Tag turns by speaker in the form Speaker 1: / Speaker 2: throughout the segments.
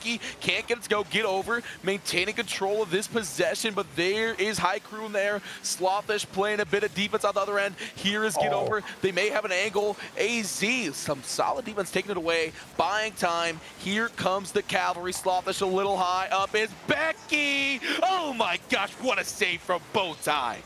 Speaker 1: Becky can't get it to go, get over, maintaining control of this possession, but there is High Crew in there. Slothish playing a bit of defense on the other end. Here is get over. They may have an angle. AZ, some solid defense taking it away, buying time. Here comes the cavalry. Slothish a little high up is Becky. Oh my gosh, what a save from Bowtie.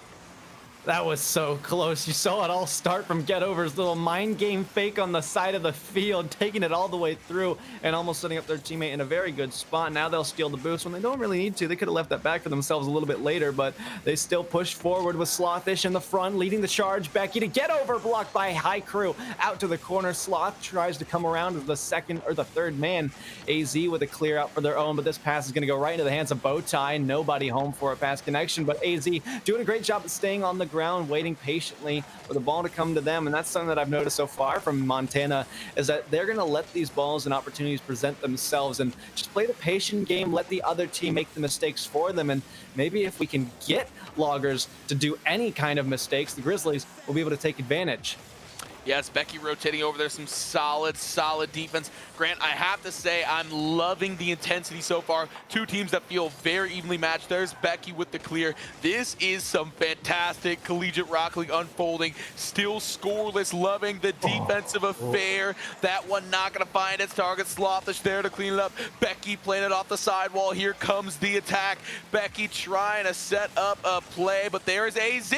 Speaker 2: That was so close. You saw it all start from Get Over's little mind game fake on the side of the field, taking it all the way through and almost setting up their teammate in a very good spot. Now they'll steal the boost when they don't really need to. They could have left that back for themselves a little bit later, but they still push forward with Slothish in the front, leading the charge. Becky to Get Over, blocked by High Crew. Out to the corner. Sloth tries to come around as the second or the third man. AZ with a clear out for their own, but this pass is going to go right into the hands of Bowtie. Nobody home for a pass connection, but AZ doing a great job of staying on the ground, waiting patiently for the ball to come to them. And that's something that I've noticed so far from Montana, is that they're going to let these balls and opportunities present themselves and just play the patient game, let the other team make the mistakes for them. And maybe if we can get Loggers to do any kind of mistakes, the Grizzlies will be able to take advantage.
Speaker 1: Yes, Becky rotating over there, some solid defense. Grant, I have to say, I'm loving the intensity so far. Two teams that feel very evenly matched. There's Becky with the clear. This is some fantastic collegiate Rocket League unfolding. Still scoreless, loving the defensive affair. That one not gonna find its target. Slothish there to clean it up. Becky playing it off the sidewall. Here comes the attack. Becky trying to set up a play, but there's AZ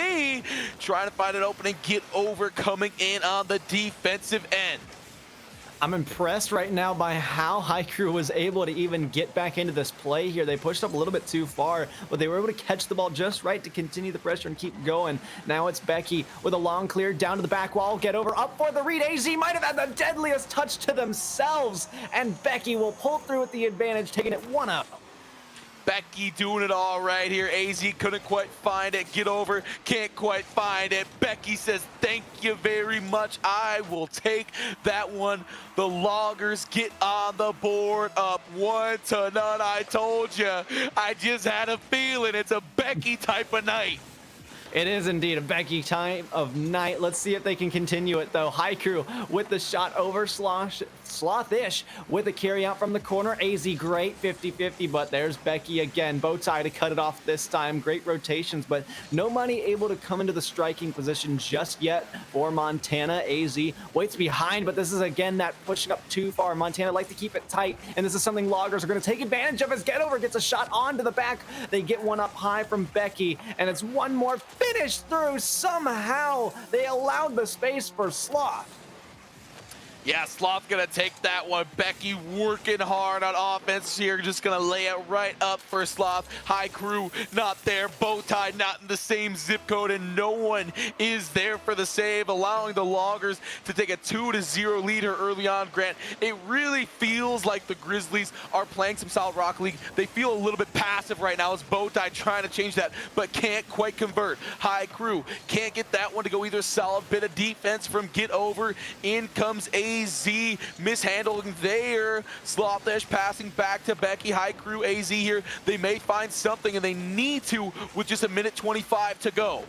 Speaker 1: trying to find an opening. Get over coming in on the defensive end.
Speaker 2: I'm impressed right now by how High Crew was able to even get back into this play here. They pushed up a little bit too far, but they were able to catch the ball just right to continue the pressure and keep going. Now it's Becky with a long clear down to the back wall. Get over up for the read. AZ might have had the deadliest touch to themselves, and Becky will pull through with the advantage, taking it 1-up.
Speaker 1: Becky doing it all right here. AZ couldn't quite find it. Get over, can't quite find it. Becky says, thank you very much. I will take that one. The Loggers get on the board up 1-0. I told you. I just had a feeling it's a Becky type of night.
Speaker 2: It is indeed a Becky time of night. Let's see if they can continue it, though. High Crew with the shot over. Slothish with a carry out from the corner. AZ great, 50-50, but there's Becky again. Bowtie to cut it off this time. Great rotations, but nobody able to come into the striking position just yet for Montana. AZ waits behind, but this is again that pushing up too far. Montana like to keep it tight, and this is something Loggers are going to take advantage of as Get Over gets a shot onto the back. They get one up high from Becky, and it's one more finish through. Somehow they allowed the space for Sloth.
Speaker 1: Yeah, Sloth gonna take that one. Becky working hard on offense here, just gonna lay it right up for Sloth. High Crew not there, Bowtie not in the same zip code, and no one is there for the save, allowing the Loggers to take a 2-0 lead here early on. Grant, it really feels like the Grizzlies are playing some solid Rocket League. They feel a little bit passive right now as Bowtie trying to change that, but can't quite convert. High Crew can't get that one to go either. Solid bit of defense from Get Over. In comes AZ, mishandling there. Slothish passing back to Becky. High Crew, AZ here. They may find something, and they need to with just 1:25 to go.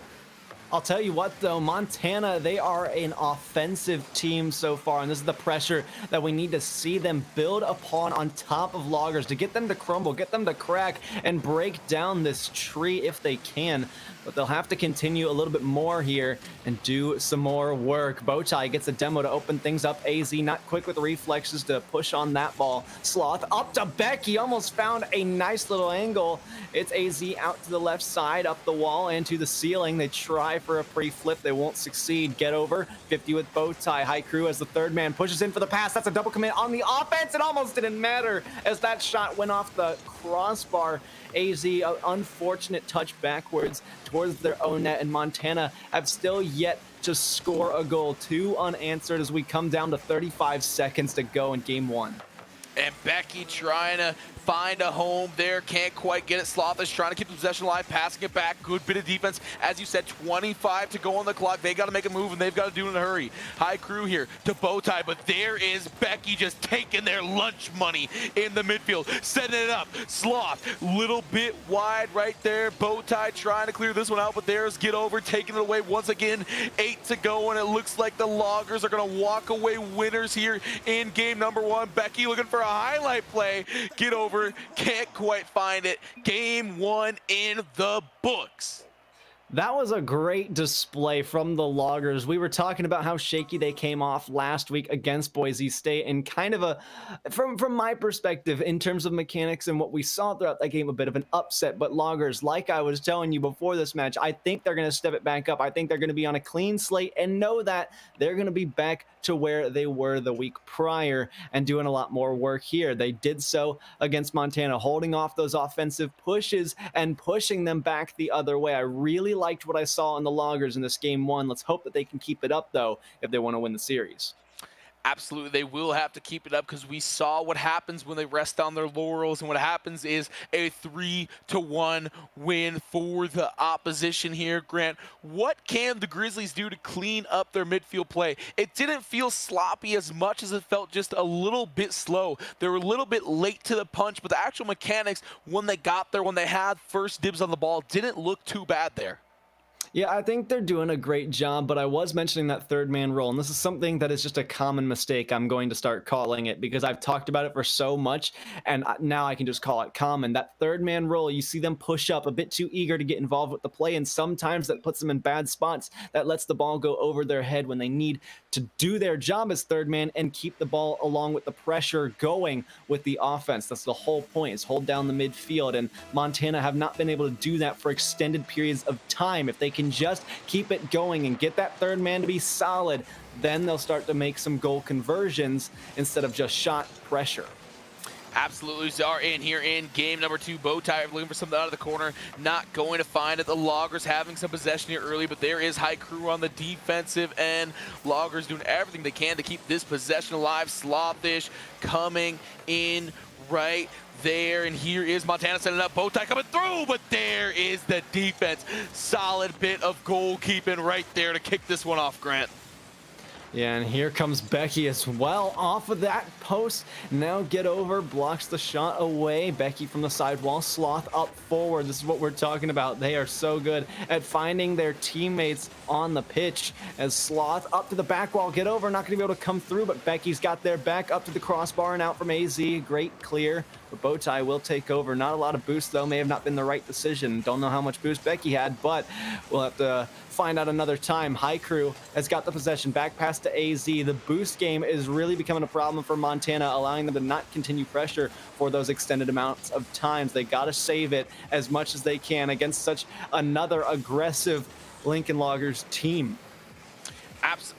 Speaker 2: I'll tell you what, though, Montana, they are an offensive team so far, and this is the pressure that we need to see them build upon on top of Loggers to get them to crumble, get them to crack, and break down this tree if they can. But they'll have to continue a little bit more here and do some more work. Bowtie gets a demo to open things up. AZ not quick with the reflexes to push on that ball. Sloth up to Becky, almost found a nice little angle. It's AZ out to the left side, up the wall and to the ceiling. They try for a pre-flip. They won't succeed. Get over 50 with Bowtie. High Crew as the third man pushes in for the pass. That's a double commit on the offense. It almost didn't matter as that shot went off the crossbar. AZ, an unfortunate touch backwards towards their own net, and Montana have still yet to score a goal. 2 unanswered as we come down to 35 seconds to go in game 1.
Speaker 1: And Becky trying to find a home there, can't quite get it. Slothish trying to keep the possession alive, passing it back. Good bit of defense. As you said, 25 to go on the clock. They got to make a move, and they've got to do it in a hurry. High Crew here to Bowtie, but there is Becky just taking their lunch money in the midfield, setting it up. Sloth, little bit wide right there. Bowtie trying to clear this one out, but there's Get Over taking it away once again. 8 to go, and it looks like the Loggers are going to walk away winners here in game number 1. Becky looking for a highlight play. Get over, can't quite find it. Game 1 in the books.
Speaker 2: That was a great display from the Loggers. We were talking about how shaky they came off last week against Boise State, and kind of from my perspective, in terms of mechanics and what we saw throughout that game, a bit of an upset. But Loggers, like I was telling you before this match, I think they're going to step it back up. I think they're going to be on a clean slate and know that they're going to be back to where they were the week prior and doing a lot more work here. They did so against Montana, holding off those offensive pushes and pushing them back the other way. I really liked what I saw in the Loggers in this game 1. Let's hope that they can keep it up, though, if they want to win the series.
Speaker 1: Absolutely, they will have to keep it up because we saw what happens when they rest on their laurels, and what happens is a 3-1 win for the opposition here. Grant, what can the Grizzlies do to clean up their midfield play? It didn't feel sloppy as much as it felt just a little bit slow. They were a little bit late to the punch, but the actual mechanics, when they got there, when they had first dibs on the ball, didn't look too bad there.
Speaker 2: Yeah, I think they're doing a great job, but I was mentioning that third man role, and this is something that is just a common mistake. I'm going to start calling it because I've talked about it for so much, and now I can just call it common. That third man role, you see them push up a bit too eager to get involved with the play, and sometimes that puts them in bad spots. That lets the ball go over their head when they need to do their job as third man and keep the ball along with the pressure going with the offense. That's the whole point, is hold down the midfield, and Montana have not been able to do that for extended periods of time. If they can just keep it going and get that third man to be solid, then they'll start to make some goal conversions instead of just shot pressure.
Speaker 1: Absolutely, we are in here in game number 2. Bowtie looking for something out of the corner, not going to find it. The Loggers having some possession here early, but there is High Crew on the defensive end. Loggers doing everything they can to keep this possession alive. Slawfish coming in right there, and here is Montana setting up. Bowtie coming through, but there is the defense. Solid bit of goalkeeping right there to kick this one off, Grant.
Speaker 2: Yeah, and here comes Becky as well off of that post. Now get over, blocks the shot away. Becky from the sidewall, Sloth up forward. This is what we're talking about. They are so good at finding their teammates on the pitch. As Sloth up to the back wall, get over, not going to be able to come through, but Becky's got their back up to the crossbar and out from AZ. Great clear, but Bowtie will take over. Not a lot of boost, though. May have not been the right decision. Don't know how much boost Becky had, but we'll have to find out another time. High Crew has got the possession, back pass to AZ. The boost game is really becoming a problem for Montana, allowing them to not continue pressure for those extended amounts of times. They got to save it as much as they can against such another aggressive Lincoln Loggers team.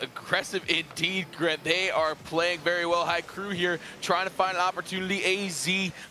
Speaker 1: Aggressive indeed, Grant. They are playing very well. High Crew here trying to find an opportunity. AZ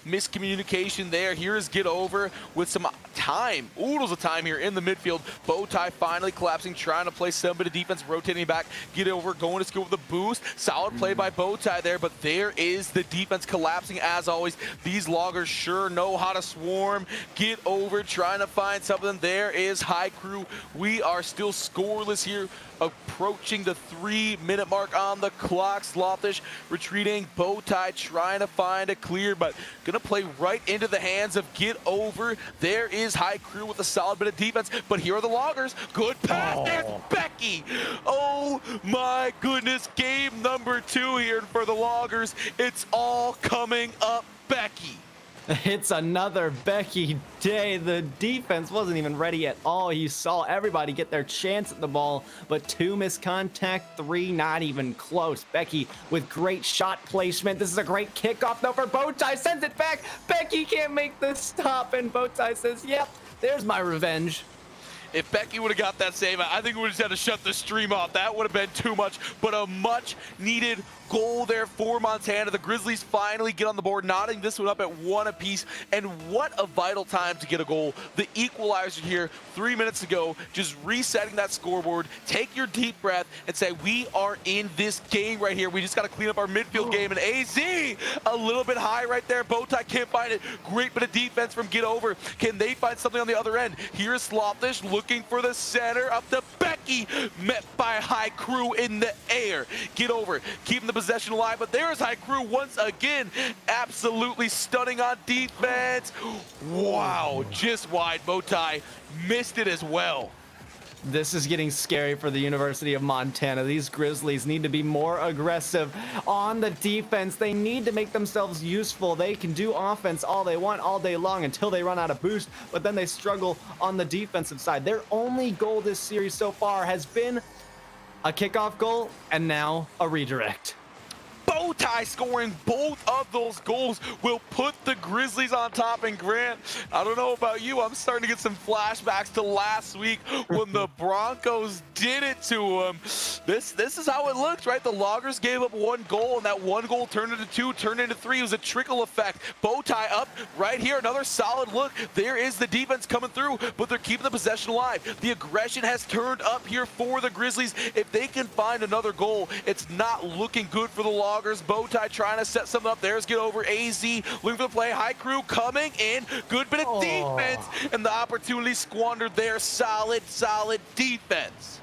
Speaker 1: miscommunication there. Here is Get Over with some time, oodles of time here in the midfield. Bowtie finally collapsing, trying to play some bit of defense, rotating back. Get Over going to score with a boost. Solid play by Bowtie there, but there is the defense collapsing as always. These Loggers sure know how to swarm. Get Over trying to find something. There is High Crew. We are still scoreless here, approaching the 3-minute mark on the clock. Slawfish retreating. Bowtie trying to find a clear, but gonna play right into the hands of Get Over. There is High Crew with a solid bit of defense, but here are the Loggers. Good pass. There's Becky. Oh my goodness. Game number 2 here for the Loggers. It's all coming up Becky.
Speaker 2: It's another Becky day. The defense wasn't even ready at all. You saw everybody get their chance at the ball, but 2 missed contact, 3 not even close. Becky with great shot placement. This is a great kickoff though for Bowtie. Sends it back. Becky can't make the stop, and Bowtie says, yep, there's my revenge.
Speaker 1: If Becky would have got that save, I think we would just had to shut the stream off. That would have been too much, but a much needed goal there for Montana. The Grizzlies finally get on the board, knotting this one up at 1 apiece. And what a vital time to get a goal. The equalizer here 3 minutes ago, just resetting that scoreboard. Take your deep breath and say, we are in this game right here. We just got to clean up our midfield game. And AZ, a little bit high right there. Bowtie can't find it. Great bit of defense from Get Over. Can they find something on the other end? Here's Slawfish looking for the center, up to Becky, met by High Crew in the air. Get Over, keeping the possession alive, but there's High Crew once again, absolutely stunning on defense. Wow, just wide. Bowtie missed it as well.
Speaker 2: This is getting scary for the University of Montana. These Grizzlies need to be more aggressive on the defense. They need to make themselves useful. They can do offense all they want all day long until they run out of boost, but then they struggle on the defensive side. Their only goal this series so far has been a kickoff goal and now a redirect.
Speaker 1: Bowtie scoring both of those goals will put the Grizzlies on top. And Grant, I don't know about you, I'm starting to get some flashbacks to last week when the Broncos did it to them. This is how it looks, right? The Loggers gave up one goal, and that one goal turned into two, turned into three. It was a trickle effect. Bowtie up right here, another solid look. There is the defense coming through, but they're keeping the possession alive. The aggression has turned up here for the Grizzlies. If they can find another goal, it's not looking good for the Loggers. Bowtie trying to set something up. There's get over AZ looking for the play. High Crew coming in. Good bit of defense, and the opportunity squandered there. Solid defense.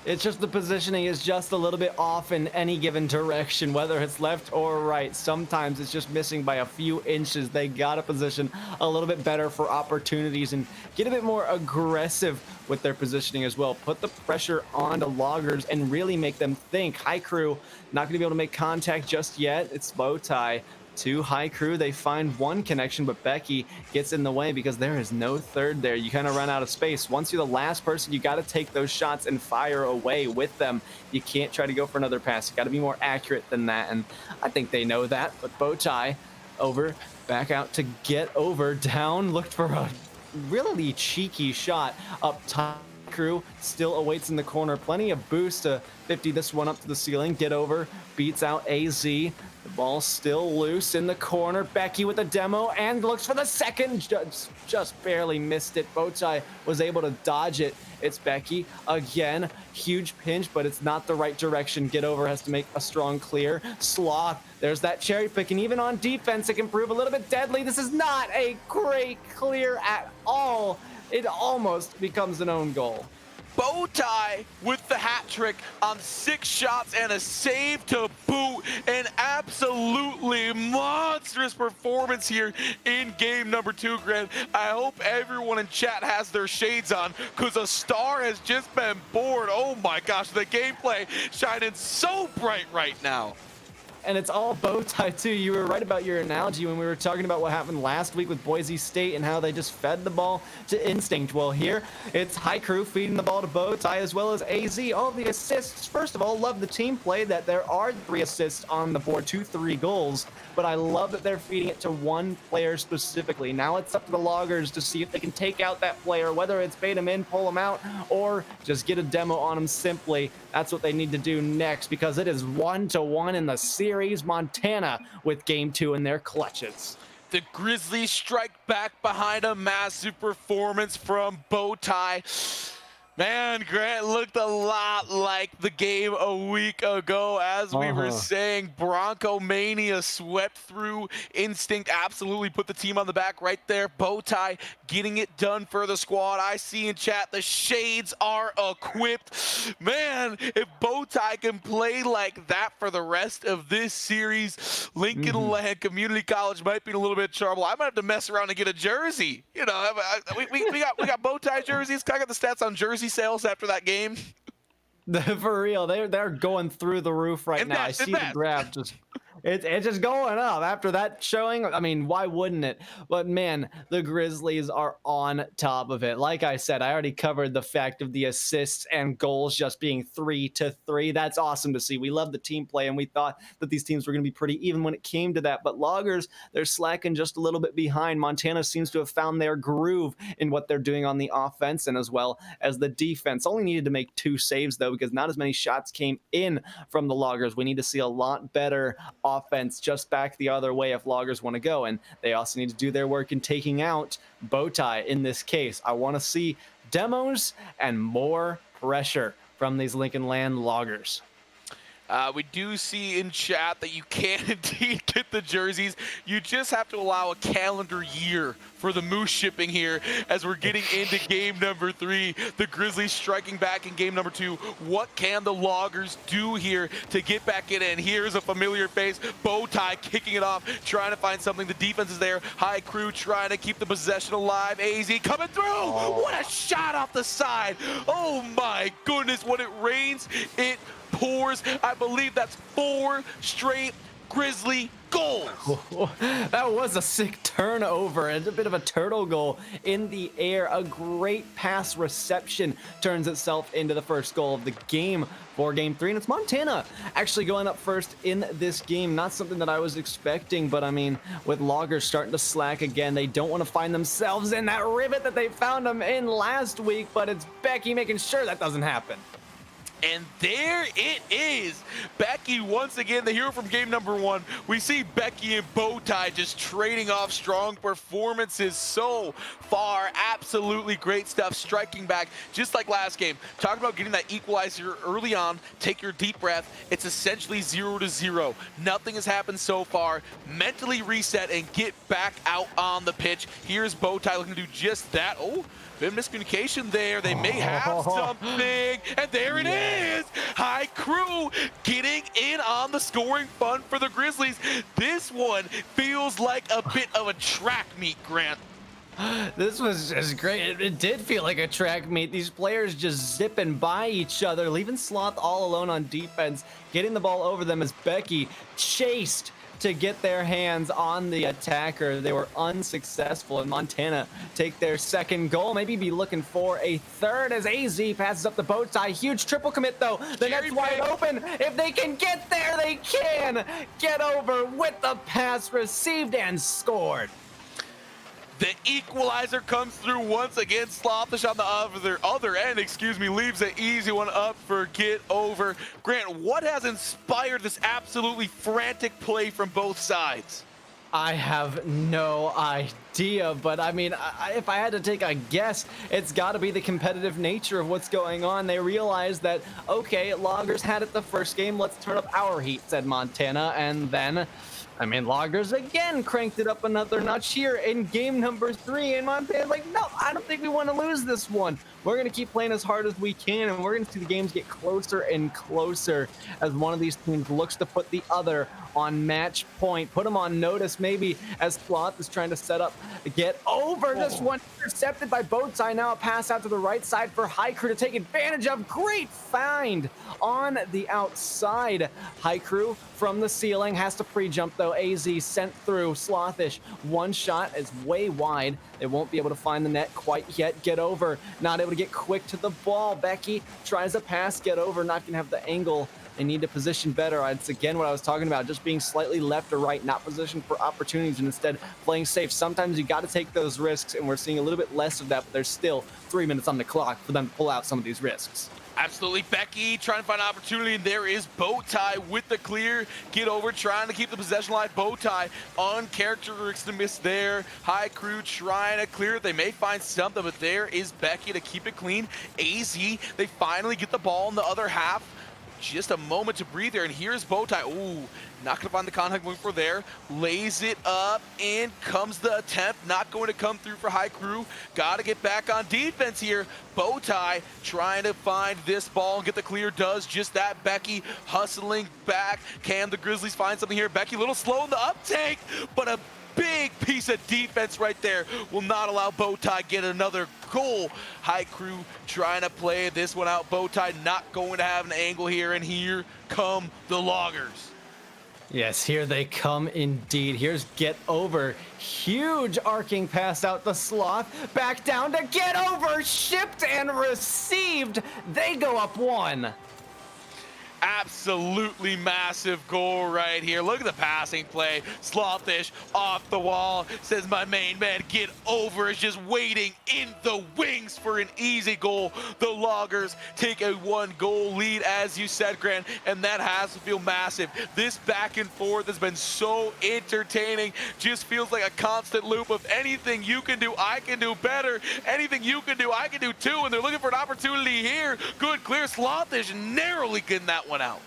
Speaker 2: It's just the positioning is just a little bit off in any given direction, whether it's left or right. Sometimes it's just missing by a few inches. They got to position a little bit better for opportunities and get a bit more aggressive with their positioning as well. Put the pressure on the Loggers and really make them think. High Crew not going to be able to make contact just yet. It's Bowtie to High Crew. They find one connection, but Becky gets in the way because there is no third there. You kind of run out of space. Once you're the last person, you got to take those shots and fire away with them. You can't try to go for another pass. You got to be more accurate than that, and I think they know that. But Bowtie over, back out to get over, down, looked for a really cheeky shot up top. Crew still awaits in the corner. Plenty of boost to 50 this one up to the ceiling. Get over, beats out AZ. The ball still loose in the corner. Becky with a demo and looks for the second. Just barely missed it. Bowtie was able to dodge it. It's Becky again. Huge pinch, but it's not the right direction. Get over has to make a strong clear. Sloth, there's that cherry pick, and even on defense, it can prove a little bit deadly. This is not a great clear at all. It almost becomes an own goal.
Speaker 1: Bowtie with the hat trick on 6 shots and a save to boot. An absolutely monstrous performance here in game number 2, Grant. I hope everyone in chat has their shades on, because a star has just been born. Oh my gosh, the gameplay shining so bright right now.
Speaker 2: And it's all Bowtie too. You were right about your analogy when we were talking about what happened last week with Boise State and how they just fed the ball to instinct. Well, here it's High Crew feeding the ball to Bowtie as well as AZ. All the assists. First of all, love the team play that there are 3 assists on the board, 2-3 goals. But I love that they're feeding it to one player specifically. Now it's up to the Loggers to see if they can take out that player, whether it's bait him in, pull him out, or just get a demo on him simply. That's what they need to do next, because it is 1-1 in the series. Montana with game 2 in their clutches.
Speaker 1: The Grizzlies strike back behind a massive performance from Bowtie. Man, Grant looked a lot like the game a week ago. As we were saying, Bronco Mania swept through. Instinct absolutely put the team on the back right there. Bowtie getting it done for the squad. I see in chat the shades are equipped. Man, if Bowtie can play like that for the rest of this series, Lincoln Land Community College might be in a little bit of trouble. I might have to mess around and get a jersey. You know, we got Bowtie jerseys. I got the stats on jersey sales after that game.
Speaker 2: For real, they're going through the roof right now. I see the graph just it's just going up after that showing. I mean, why wouldn't it? But man, the Grizzlies are on top of it. Like I said, I already covered the fact of the assists and goals just being 3-3. That's awesome to see. We love the team play, and we thought that these teams were going to be pretty even when it came to that. But Loggers, they're slacking just a little bit behind. Montana seems to have found their groove in what they're doing on the offense and as well as the defense. Only needed to make 2 saves though, because not as many shots came in from the Loggers. We need to see a lot better offense just back the other way if Loggers want to go, and they also need to do their work in taking out Bowtie in this case. I want to see demos and more pressure from these Lincoln Land Loggers.
Speaker 1: We do see in chat that you can indeed get the jerseys. You just have to allow a calendar year for the Moose shipping here as we're getting into game number 3. The Grizzlies striking back in game number 2. What can the Loggers do here to get back in? And here's a familiar face. Bowtie kicking it off, trying to find something. The defense is there. High Crew trying to keep the possession alive. AZ coming through. What a shot off the side. Oh my goodness, when it rains, it pours. I believe that's 4 straight Grizzly goals.
Speaker 2: That was a sick turnover and a bit of a turtle goal in the air. A great pass reception turns itself into the first goal of the game for game 3, and it's Montana actually going up first in this game. Not something that I was expecting, but I mean, with Loggers starting to slack again, they don't want to find themselves in that rivet that they found them in last week, but it's Becky making sure that doesn't happen.
Speaker 1: And there it is. Becky, once again, the hero from game number 1. We see Becky and Bowtie just trading off strong performances so far. Absolutely great stuff. Striking back, just like last game. Talking about getting that equalizer early on. Take your deep breath. It's essentially 0-0. Nothing has happened so far. Mentally reset and get back out on the pitch. Here's Bowtie looking to do just that. Oh, bit of miscommunication there. They may have something. And there it is. High Crew getting in on the scoring fun for the Grizzlies. This one feels like a bit of a track meet, Grant.
Speaker 2: This was just great. It did feel like a track meet. These players just zipping by each other, leaving Sloth all alone on defense, getting the ball over them as Becky chased to get their hands on the attacker. They were unsuccessful, and Montana take their second goal. Maybe be looking for a third as AZ passes up the Bowtie. Huge triple commit though. The net's wide open. If they can get there, they can get over with the pass received and scored.
Speaker 1: The equalizer comes through once again. Slothish on the other end, leaves an easy one up for get over. Grant, what has inspired this absolutely frantic play from both sides?
Speaker 2: I have no idea, but I mean, if I had to take a guess, it's got to be the competitive nature of what's going on. They realized that, okay, Loggers had it the first game, let's turn up our heat, said Montana, and then I mean, Loggers again cranked it up another notch here in game number 3, and Montana's like, no, I don't think we want to lose this one. We're going to keep playing as hard as we can, and we're going to see the games get closer and closer as one of these teams looks to put the other on match point. Put them on notice maybe as Sloth is trying to set up, get over this one. Intercepted by Bowtie. Now a pass out to the right side for High Crew to take advantage of. Great find on the outside. High Crew from the ceiling has to pre-jump though. AZ sent through. Slothish, one shot is way wide. They won't be able to find the net quite yet. Get over, not able to get quick to the ball. Becky tries a pass, get over, not gonna have the angle. They need to position better. It's again what I was talking about, just being slightly left or right, not positioned for opportunities and instead playing safe. Sometimes you got to take those risks, and we're seeing a little bit less of that, but there's still 3 minutes on the clock for them to pull out some of these risks.
Speaker 1: Absolutely. Becky trying to find opportunity, and there is Bowtie with the clear. Get over, trying to keep the possession line. Bowtie uncharacteristic miss there. High Crew trying to clear it. They may find something, but there is Becky to keep it clean. AZ, they finally get the ball in the other half. Just a moment to breathe there, and here's Bowtie. Ooh, not gonna find the contact point for there. Lays it up, in comes the attempt. Not going to come through for High Crew. Gotta get back on defense here. Bowtie trying to find this ball and get the clear. Does just that. Becky hustling back. Can the Grizzlies find something here? Becky a little slow in the uptake, but a big piece of defense right there will not allow Bowtie get another goal. High Crew trying to play this one out. Bowtie not going to have an angle here, and here come the Loggers.
Speaker 2: Yes, here they come indeed. Here's Get Over. Huge arcing pass out the Sloth. Back down to Get Over. Shipped and received. They go up 1.
Speaker 1: Absolutely massive goal right here. Look at the passing play. Slothish off the wall. Says my main man, Get Over, is just waiting in the wings for an easy goal. The Loggers take a 1-goal lead, as you said, Grant, and that has to feel massive. This back and forth has been so entertaining. Just feels like a constant loop of anything you can do, I can do better. Anything you can do, I can do too. And they're looking for an opportunity here. Good clear. Slothish narrowly getting that one out.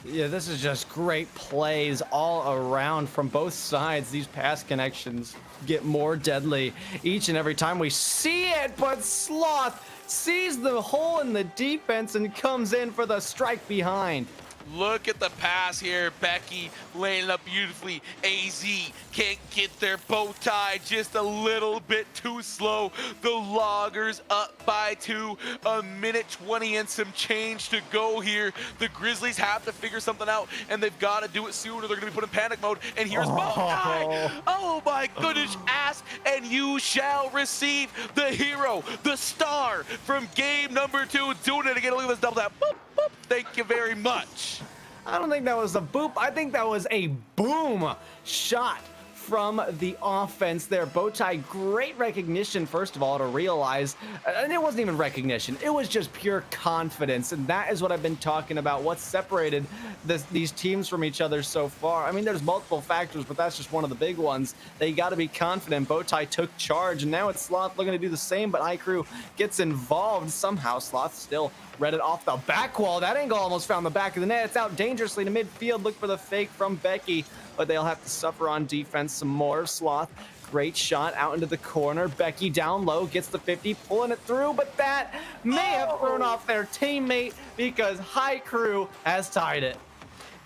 Speaker 2: Yeah, this is just great plays all around from both sides. These pass connections get more deadly each and every time we see it, but Sloth sees the hole in the defense and comes in for the strike behind.
Speaker 1: Look at the pass here. Becky laying it up beautifully. AZ can't get their bow tie, just a little bit too slow. The Loggers up by 2, a minute 20 and some change to go here. The Grizzlies have to figure something out, and they've got to do it soon or they're going to be put in panic mode. And here's bow tie. Oh my goodness, ask and you shall receive. The hero, the star from game number 2, doing it again. Look at this double tap. Boop, boop. Thank you very much.
Speaker 2: I don't think that was a boop. I think that was a boom shot from the offense there. Bowtie, great recognition, first of all, to realize, and it wasn't even recognition, it was just pure confidence, and that is what I've been talking about, what separated these teams from each other so far. I mean, there's multiple factors, but that's just one of the big ones. They got to be confident. Bowtie took charge, and now it's Sloth looking to do the same, but iCrew gets involved somehow. Sloth still read it off the back wall. That angle almost found the back of the net. It's out dangerously to midfield. Look for the fake from Becky, but they'll have to suffer on defense some more. Sloth, great shot out into the corner. Becky down low, gets the 50, pulling it through, but that may have thrown off their teammate because High Crew has tied it.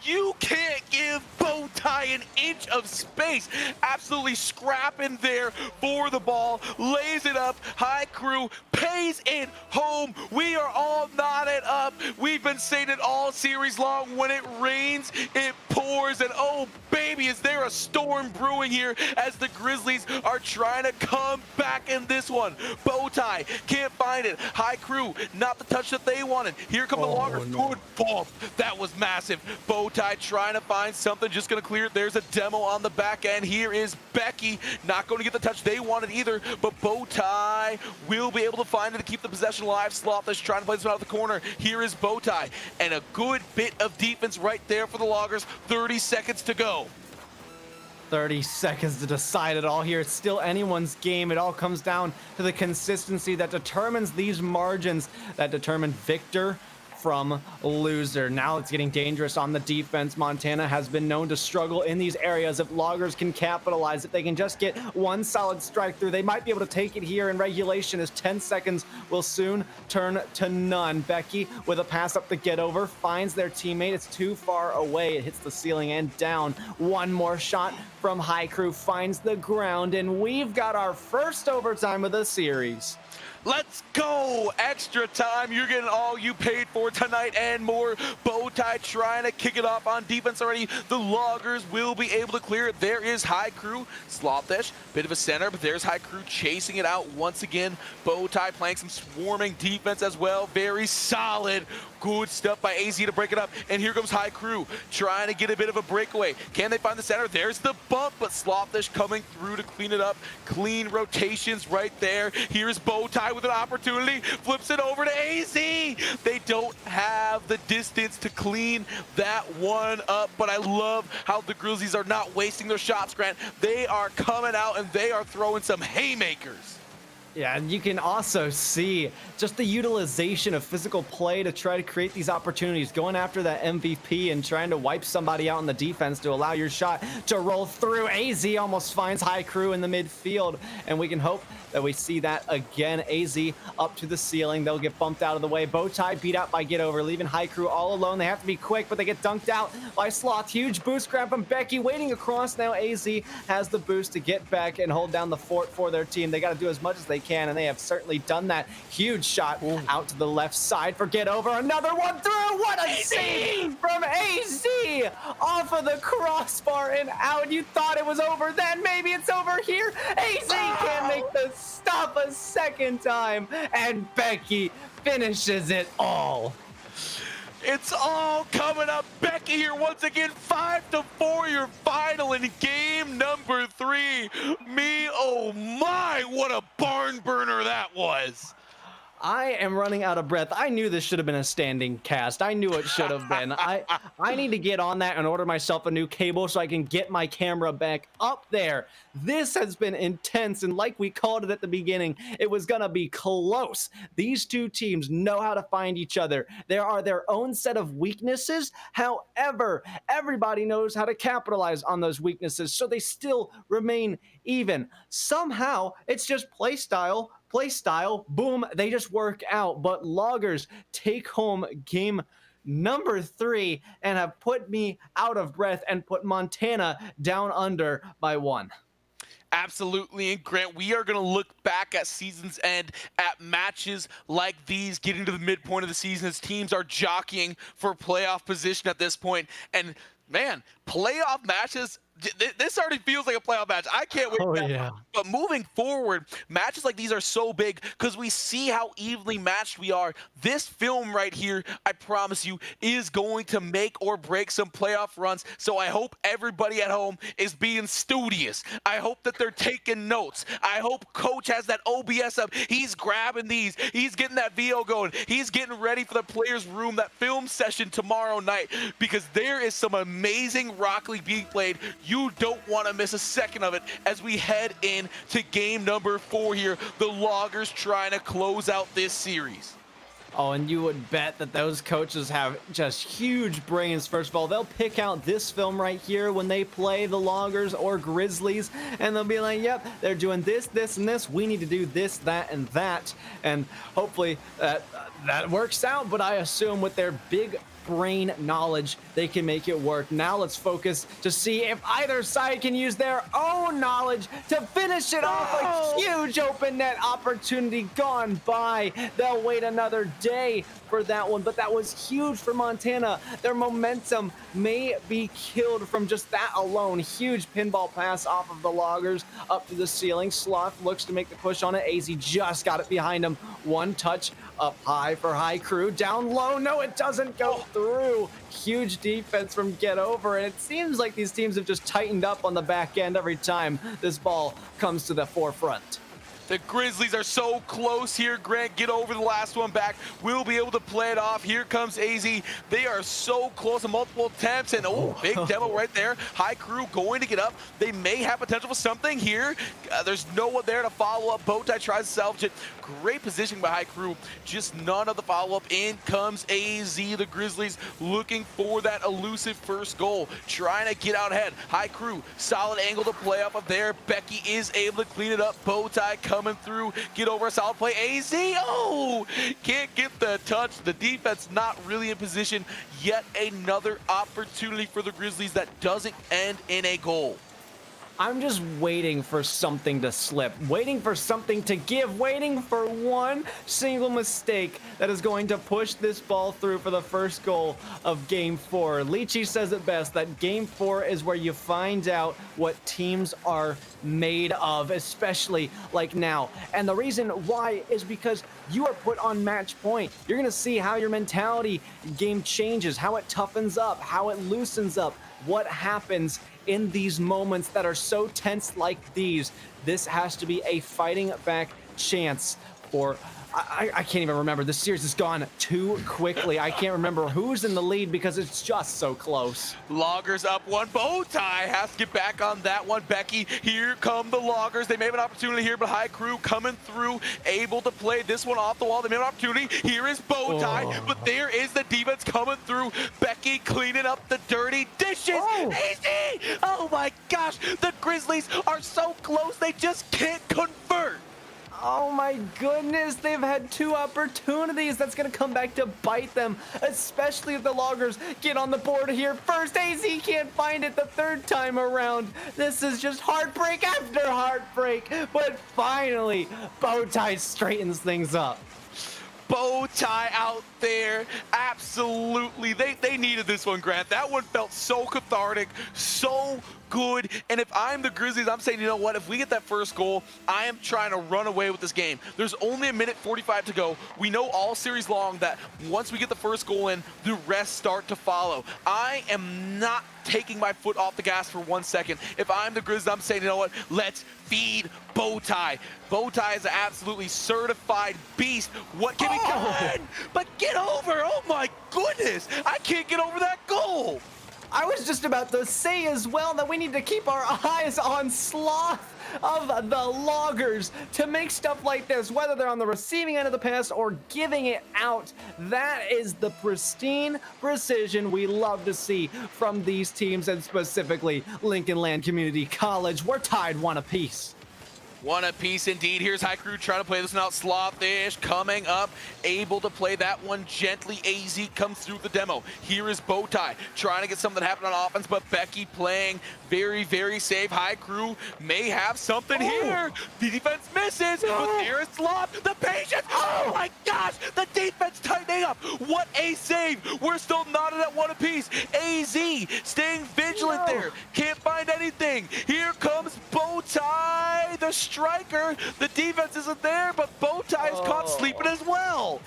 Speaker 1: You can't give Bowtie an inch of space. Absolutely scrapping there for the ball. Lays it up. High Crew pays it home. We are all knotted up. We've been saying it all series long. When it rains, it pours. And oh, baby, is there a storm brewing here as the Grizzlies are trying to come back in this one. Bowtie can't find it. High Crew, not the touch that they wanted. Here come the Loggers.
Speaker 2: No.
Speaker 1: Good bump. That was massive. Bowtie trying to find something, just going to clear it. There's a demo on the back end. Here is Becky, not going to get the touch they wanted either, but Bowtie will be able to find it to keep the possession alive. Sloth is trying to play this one out of the corner. Here is Bowtie, and a good bit of defense right there for the Loggers. 30 seconds to go.
Speaker 2: 30 seconds to decide it all here. It's still anyone's game. It all comes down to the consistency that determines these margins, that determine victor from loser. Now it's getting dangerous on the defense. Montana has been known to struggle in these areas. If Loggers can capitalize, if they can just get one solid strike through, they might be able to take it here in regulation, as 10 seconds will soon turn to none. Becky with a pass up the get over finds their teammate. It's too far away. It hits the ceiling and down. One more shot from High Crew finds the ground, and we've got our first overtime of the series.
Speaker 1: Let's go! Extra time. You're getting all you paid for tonight and more. Bowtie trying to kick it off on defense already. The Loggers will be able to clear it. There is High Crew. Slothish, bit of a center, but there's High Crew chasing it out once again. Bowtie playing some swarming defense as well. Very solid. Good stuff by AZ to break it up. And here comes High Crew trying to get a bit of a breakaway. Can they find the center? There's the bump, but Slothish coming through to clean it up. Clean rotations right there. Here's Bowtie with an opportunity. Flips it over to AZ. They don't have the distance to clean that one up, but I love how the Grizzlies are not wasting their shots, Grant. They are coming out and they are throwing some haymakers.
Speaker 2: Yeah, and you can also see just the utilization of physical play to try to create these opportunities, going after that MVP and trying to wipe somebody out in the defense to allow your shot to roll through. AZ almost finds High Crew in the midfield, and we can hope that we see that again. AZ up to the ceiling. They'll get bumped out of the way. Bowtie beat out by Get Over, leaving High Crew all alone. They have to be quick, but they get dunked out by Sloth. Huge boost grab from Becky, waiting across now. AZ has the boost to get back and hold down the fort for their team. They got to do as much as they can, and they have certainly done that. Huge shot out to the left side for Get Over. Another one through. What a save from AZ off of the crossbar and out. You thought it was over then. Maybe it's over here. AZ can't make the stop a second time, and Becky finishes it all.
Speaker 1: It's all coming up. Becky here once again, 5-4, your final in game number 3. Me, oh my, what a barn burner that was.
Speaker 2: I am running out of breath. I knew this should have been a standing cast. I knew it should have been. I need to get on that and order myself a new cable so I can get my camera back up there. This has been intense, and like we called it at the beginning, it was gonna be close. These two teams know how to find each other. There are their own set of weaknesses. However, everybody knows how to capitalize on those weaknesses, so they still remain even. Somehow, it's just play style, boom, they just work out. But Loggers take home game number 3 and have put me out of breath and put Montana down under by 1.
Speaker 1: Absolutely, and Grant, we are going to look back at season's end at matches like these, getting to the midpoint of the season as teams are jockeying for playoff position at this point. And man, playoff matches, this already feels like a playoff match. I can't wait.
Speaker 2: Oh, yeah.
Speaker 1: But moving forward, matches like these are so big because we see how evenly matched we are. This film right here, I promise you, is going to make or break some playoff runs. So I hope everybody at home is being studious. I hope that they're taking notes. I hope Coach has that OBS up. He's grabbing these. He's getting that VO going. He's getting ready for the players' room, that film session tomorrow night, because there is some amazing Rock League being played. You don't want to miss a second of it as we head in to game number 4 here. The Loggers trying to close out this series.
Speaker 2: Oh, and you would bet that those coaches have just huge brains. First of all, they'll pick out this film right here when they play the Loggers or Grizzlies, and they'll be like, yep, they're doing this, this, and this. We need to do this, that, and that. And hopefully that works out, but I assume with their big brain knowledge, they can make it work. Now let's focus to see if either side can use their own knowledge to finish it off. A huge open net opportunity gone by. They'll wait another day for that one, but that was huge for Montana. Their momentum may be killed from just that alone. Huge pinball pass off of the Loggers up to the ceiling. Sloth looks to make the push on it. AZ just got it behind him. One touch up high for High Crew. Down low. No, it doesn't go through. Huge defense from Get Over, and it seems like these teams have just tightened up on the back end every time this ball comes to the forefront.
Speaker 1: The Grizzlies are so close here. Grant, get over the last one back. We'll be able to play it off. Here comes AZ. They are so close to multiple attempts, and big demo right there. High Crew going to get up. They may have potential for something here. There's no one there to follow up. Bowtie tries to salvage it. Great positioning by High Crew. Just none of the follow-up. In comes AZ. The Grizzlies looking for that elusive first goal. Trying to get out ahead. High Crew, solid angle to play off of there. Becky is able to clean it up. Bowtie coming through. Get over a solid play. AZ, can't get the touch. The defense not really in position. Yet another opportunity for the Grizzlies that doesn't end in a goal.
Speaker 2: I'm just waiting for something to slip, waiting for something to give, waiting for one single mistake that is going to push this ball through for the first goal of Game 4. Leachy says it best that Game 4 is where you find out what teams are made of, especially like now. And the reason why is because you are put on match point. You're going to see how your mentality game changes, how it toughens up, how it loosens up, what happens in these moments that are so tense like these. This has to be a fighting back chance for, I can't even remember. The series has gone too quickly. I can't remember who's in the lead because it's just so close.
Speaker 1: Loggers up one. Bowtie has to get back on that one. Becky, here come the Loggers. They may have an opportunity here, but High Crew coming through, able to play this one off the wall. They may have an opportunity. Here is Bowtie, but there is the defense coming through. Becky cleaning up the dirty dishes. Easy! Oh my gosh, the Grizzlies are so close. They just can't convert.
Speaker 2: Oh my goodness, they've had 2 opportunities. That's going to come back to bite them, especially if the Loggers get on the board here first. AZ can't find it the 3rd time around. This is just heartbreak after heartbreak, but finally, Bowtie straightens things up.
Speaker 1: Bowtie out there, absolutely. They needed this one, Grant. That one felt so cathartic, so good. And if I'm the Grizzlies, I'm saying, you know what? If we get that first goal, I am trying to run away with this game. There's only a minute 45 to go. We know all series long that once we get the first goal in, the rest start to follow. I am not taking my foot off the gas for 1 second. If I'm the Grizzlies, I'm saying, you know what? Let's feed Bowtie. Bowtie is an absolutely certified beast. What can we come in? But get over. Oh my goodness. I can't get over that goal.
Speaker 2: I was just about to say as well that we need to keep our eyes on Sloth of the Loggers to make stuff like this, whether they're on the receiving end of the pass or giving it out. That is the pristine precision we love to see from these teams, and specifically Lincoln Land Community College. We're tied 1 apiece.
Speaker 1: 1 apiece indeed. Here's High Crew trying to play this one out. Slothish coming up, able to play that one gently. AZ comes through the demo. Here is Bowtie trying to get something to happen on offense, but Becky playing very, very safe. High Crew may have something here. The defense misses, but there is Sloth. The patience. Oh my gosh, the defense tightening up. What a save. We're still knotted at 1 apiece. AZ staying vigilant there. Can't find anything. Here comes Bowtie, the striker. The defense isn't there, but Bowtie is caught sleeping as well.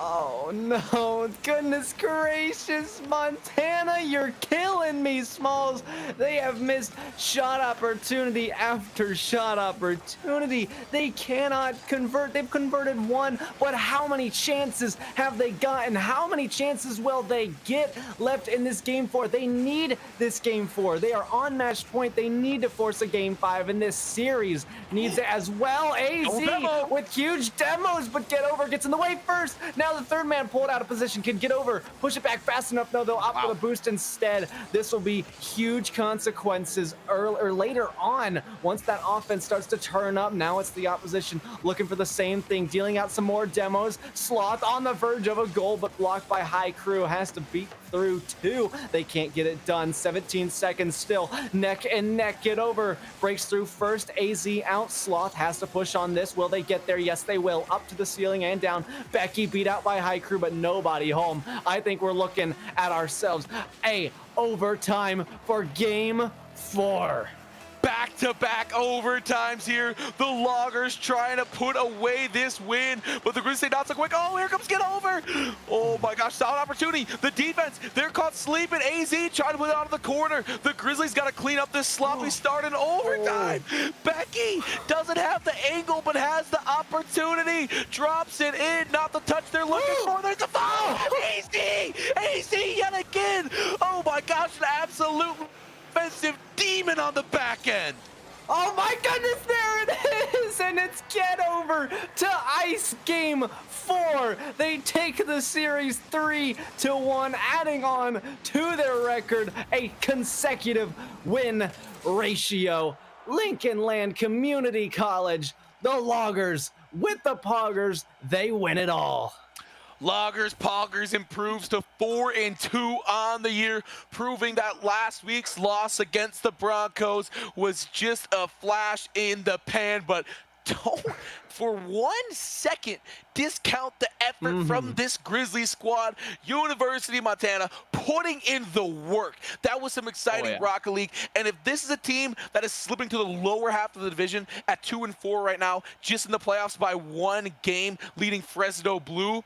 Speaker 2: Oh no, goodness gracious, Montana, you're killing me, Smalls. They have missed shot opportunity after shot opportunity. They cannot convert. They've converted 1, but how many chances have they gotten? How many chances will they get left in this game 4? They need this game 4. They are on match point. They need to force a game 5, and this series needs it as well. AZ with huge demos, but Get Over gets in the way first. Now the third man pulled out of position, can Get Over, push it back fast enough. No, they'll opt for the boost instead. This will be huge consequences later on once that offense starts to turn up. Now it's the opposition looking for the same thing, dealing out some more demos. Sloth on the verge of a goal, but blocked by High Crew. Has to beat through 2. They can't get it done. 17 seconds still. Neck and neck. Get Over breaks through first. AZ out. Sloth has to push on this. Will they get there? Yes, they will. Up to the ceiling and down. Becky beat out by High Crew, but nobody home. I think we're looking at ourselves a overtime for game 4.
Speaker 1: Back-to-back overtimes here. The Loggers trying to put away this win, but the Grizzlies not so quick. Oh, here comes Get Over. Oh my gosh, solid opportunity. The defense, they're caught sleeping. AZ trying to put it out of the corner. The Grizzlies got to clean up this sloppy start in overtime. Becky doesn't have the angle, but has the opportunity. Drops it in, not the touch they're looking for. There's the foul. AZ yet again. Oh my gosh, an absolute offensive demon on the back end.
Speaker 2: Oh my goodness, there it is, and it's Get Over to ice game 4. They take the series 3-1, adding on to their record a consecutive win ratio. Lincoln Land Community College, the Loggers with the Poggers, they win it all.
Speaker 1: Loggers, Poggers improves to 4-2 on the year, proving that last week's loss against the Broncos was just a flash in the pan, but don't for 1 second discount the effort from this Grizzlies squad. University of Montana putting in the work. That was some exciting Rocket League. And if this is a team that is slipping to the lower half of the division at 2-4 right now, just in the playoffs by 1 game, leading Fresno Blue,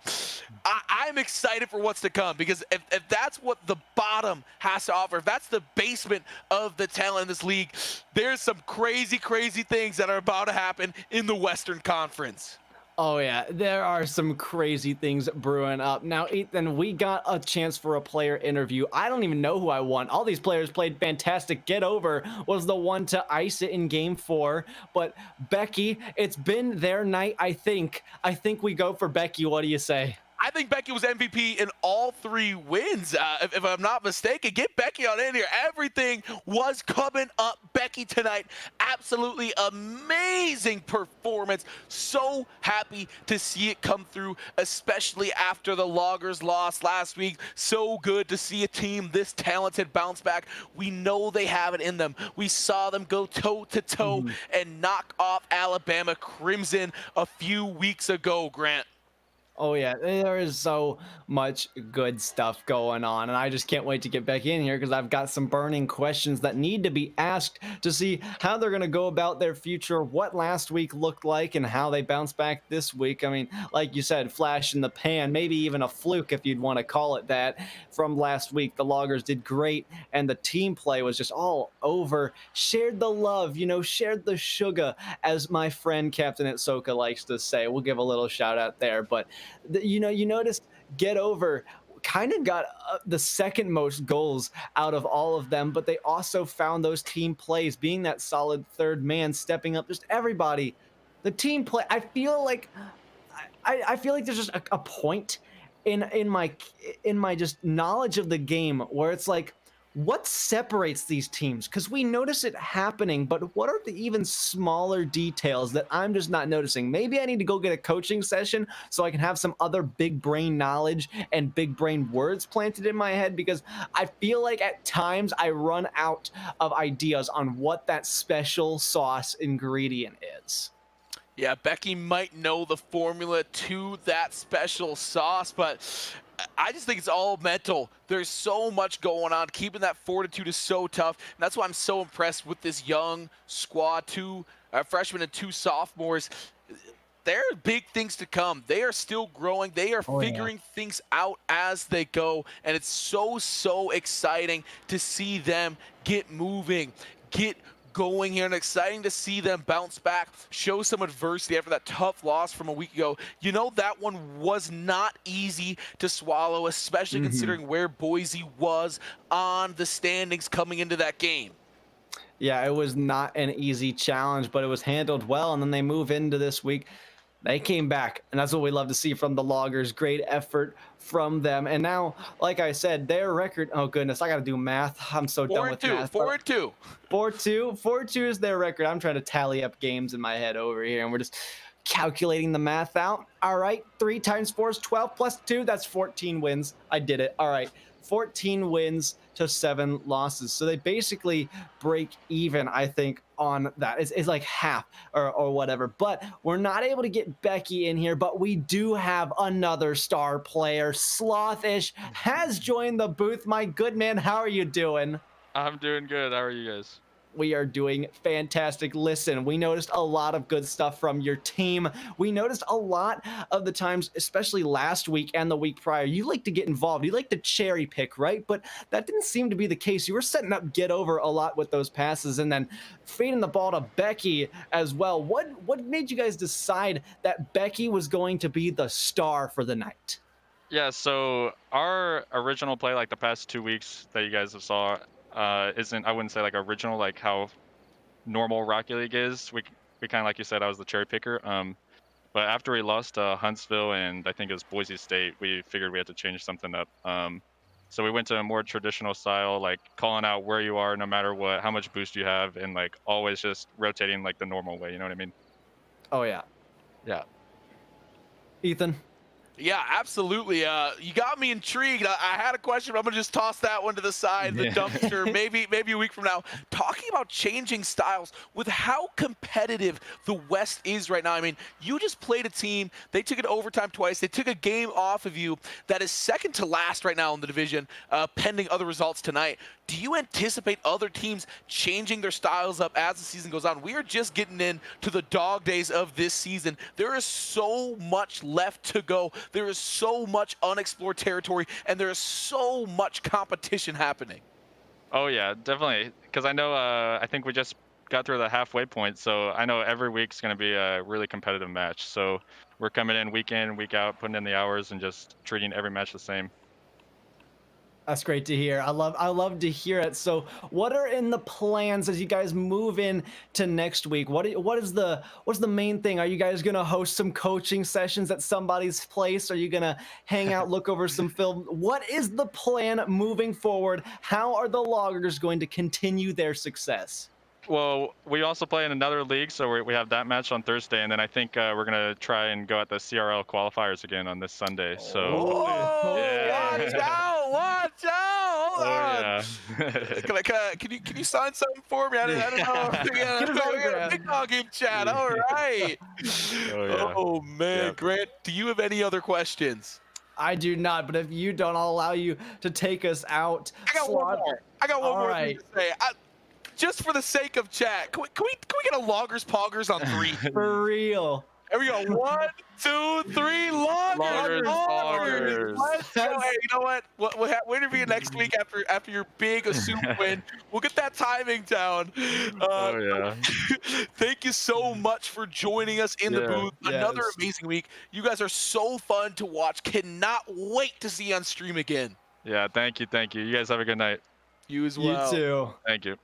Speaker 1: I'm excited for what's to come, because if that's what the bottom has to offer, if that's the basement of the talent in this league, there's some crazy, crazy things that are about to happen in the Western Conference.
Speaker 2: Oh yeah, there are some crazy things brewing up. Now, Ethan, we got a chance for a player interview. I don't even know who I want. All these players played fantastic. Get Over was the one to ice it in game 4. But Becky, it's been their night, I think. I think we go for Becky. What do you say?
Speaker 1: I think Becky was MVP in all 3 wins, if I'm not mistaken. Get Becky on in here. Everything was coming up Becky tonight. Absolutely amazing performance. So happy to see it come through, especially after the Loggers lost last week. So good to see a team this talented bounce back. We know they have it in them. We saw them go toe-to-toe and knock off Alabama Crimson a few weeks ago, Grant.
Speaker 2: Oh yeah, there is so much good stuff going on, and I just can't wait to get back in here because I've got some burning questions that need to be asked to see how they're going to go about their future, what last week looked like, and how they bounce back this week. I mean, like you said, flash in the pan, maybe even a fluke if you'd want to call it that. From last week, the Loggers did great, and the team play was just all over. Shared the love, shared the sugar, as my friend Captain Itsoka likes to say. We'll give a little shout out there, but you noticed Get Over kind of got the second most goals out of all of them, but they also found those team plays, being that solid third man, stepping up, just everybody. The team play, I feel like there's just a point in my just knowledge of the game where it's like, what separates these teams? Because we notice it happening, but what are the even smaller details that I'm just not noticing? Maybe I need to go get a coaching session so I can have some other big brain knowledge and big brain words planted in my head, because I feel like at times I run out of ideas on what that special sauce ingredient is.
Speaker 1: Yeah, Becky might know the formula to that special sauce, but I just think it's all mental. There's so much going on. Keeping that fortitude is so tough. And that's why I'm so impressed with this young squad, two freshmen and two sophomores. There are big things to come. They are still growing. They are
Speaker 2: Oh yeah.
Speaker 1: figuring things out as they go. And it's so, so exciting to see them get moving, get going here, and exciting to see them bounce back, show some adversity after that tough loss from a week ago. You know, that one was not easy to swallow, especially
Speaker 2: Mhm.
Speaker 1: considering where Boise was on the standings coming into that game.
Speaker 2: Yeah, it was not an easy challenge, but it was handled well. And then they move into this week. They came back, and that's what we love to see from the Loggers. Great effort from them. And now, like I said, their record. Oh goodness, I got to do math. I'm so
Speaker 1: Four
Speaker 2: done
Speaker 1: and
Speaker 2: with
Speaker 1: two,
Speaker 2: math. But
Speaker 1: 4-2.
Speaker 2: 4-2, 4-2 is their record. I'm trying to tally up games in my head over here, and we're just calculating the math out. All right, 3 times 4 is 12 plus 2. That's 14 wins. I did it. All right, 14 wins to 7 losses. So they basically break even, I think, on that. It's like half or whatever. But we're not able to get Becky in here, but we do have another star player. Slothish has joined the booth. My good man, how are you doing?
Speaker 3: I'm doing good. How are you guys?
Speaker 2: We are doing fantastic. Listen, we noticed a lot of good stuff from your team. We noticed a lot of the times, especially last week and the week prior, you like to get involved. You like to cherry pick, right? But that didn't seem to be the case. You were setting up Get Over a lot with those passes and then feeding the ball to Becky as well. What made you guys decide that Becky was going to be the star for the night?
Speaker 3: Yeah, so our original play, like the past 2 weeks that you guys have saw, isn't, I wouldn't say like original, like how normal Rocket League is. We kind of, like you said, I was the cherry picker. But after we lost Huntsville and I think it was Boise State, we figured we had to change something up. So we went to a more traditional style, like calling out where you are, no matter what, how much boost you have, and like always just rotating like the normal way. You know what I mean?
Speaker 2: Oh yeah.
Speaker 3: Yeah.
Speaker 2: Ethan?
Speaker 1: Yeah, absolutely. You got me intrigued. I had a question, but I'm gonna just toss that one to the side, the
Speaker 3: Yeah.
Speaker 1: dumpster. Maybe a week from now. Talking about changing styles with how competitive the West is right now. I mean, you just played a team. They took it to overtime twice. They took a game off of you that is second to last right now in the division, pending other results tonight. Do you anticipate other teams changing their styles up as the season goes on? We are just getting into the dog days of this season. There is so much left to go. There is so much unexplored territory, and there is so much competition happening.
Speaker 3: Oh yeah, definitely. Because I know, I think we just got through the halfway point, so I know every week's going to be a really competitive match. So we're coming in, week out, putting in the hours, and just treating every match the same.
Speaker 2: That's great to hear. I love to hear it. So, what are in the plans as you guys move in to next week? What's the main thing? Are you guys gonna host some coaching sessions at somebody's place? Are you gonna hang out, look over some film? What is the plan moving forward? How are the Loggers going to continue their success?
Speaker 3: Well, we also play in another league, so we have that match on Thursday, and then I think we're gonna try and go at the CRL qualifiers again on this Sunday. So hopefully,
Speaker 2: Oh,
Speaker 1: Oh, watch
Speaker 3: yeah.
Speaker 1: out! Watch out! Hold on.
Speaker 3: yeah.
Speaker 1: Can you sign something for me? I don't know. We
Speaker 2: Get his
Speaker 1: got a
Speaker 2: autograph.
Speaker 1: big dog in chat. All right.
Speaker 3: Oh, yeah.
Speaker 1: Oh man,
Speaker 3: Yeah.
Speaker 1: Grant, do you have any other questions?
Speaker 2: I do not, but if you don't, I'll allow you to take us out.
Speaker 1: I got one
Speaker 2: Slot-
Speaker 1: more. I got one
Speaker 2: All
Speaker 1: more
Speaker 2: right.
Speaker 1: thing to say. Just for the sake of chat, can we get a loggers poggers on 3?
Speaker 2: For real.
Speaker 1: There we go. 1, 2, 3. Loggers.
Speaker 3: Loggers.
Speaker 1: Let's go. Hey, you know what? We'll interview next week after your big assumed win. We'll get that timing down.
Speaker 3: Oh, yeah.
Speaker 1: Thank you so much for joining us in the
Speaker 3: Yeah.
Speaker 1: booth. Another
Speaker 2: Yes.
Speaker 1: amazing week. You guys are so fun to watch. Cannot wait to see you on stream again.
Speaker 3: Yeah, thank you. You guys have a good night.
Speaker 1: You as well.
Speaker 2: You too.
Speaker 3: Thank you.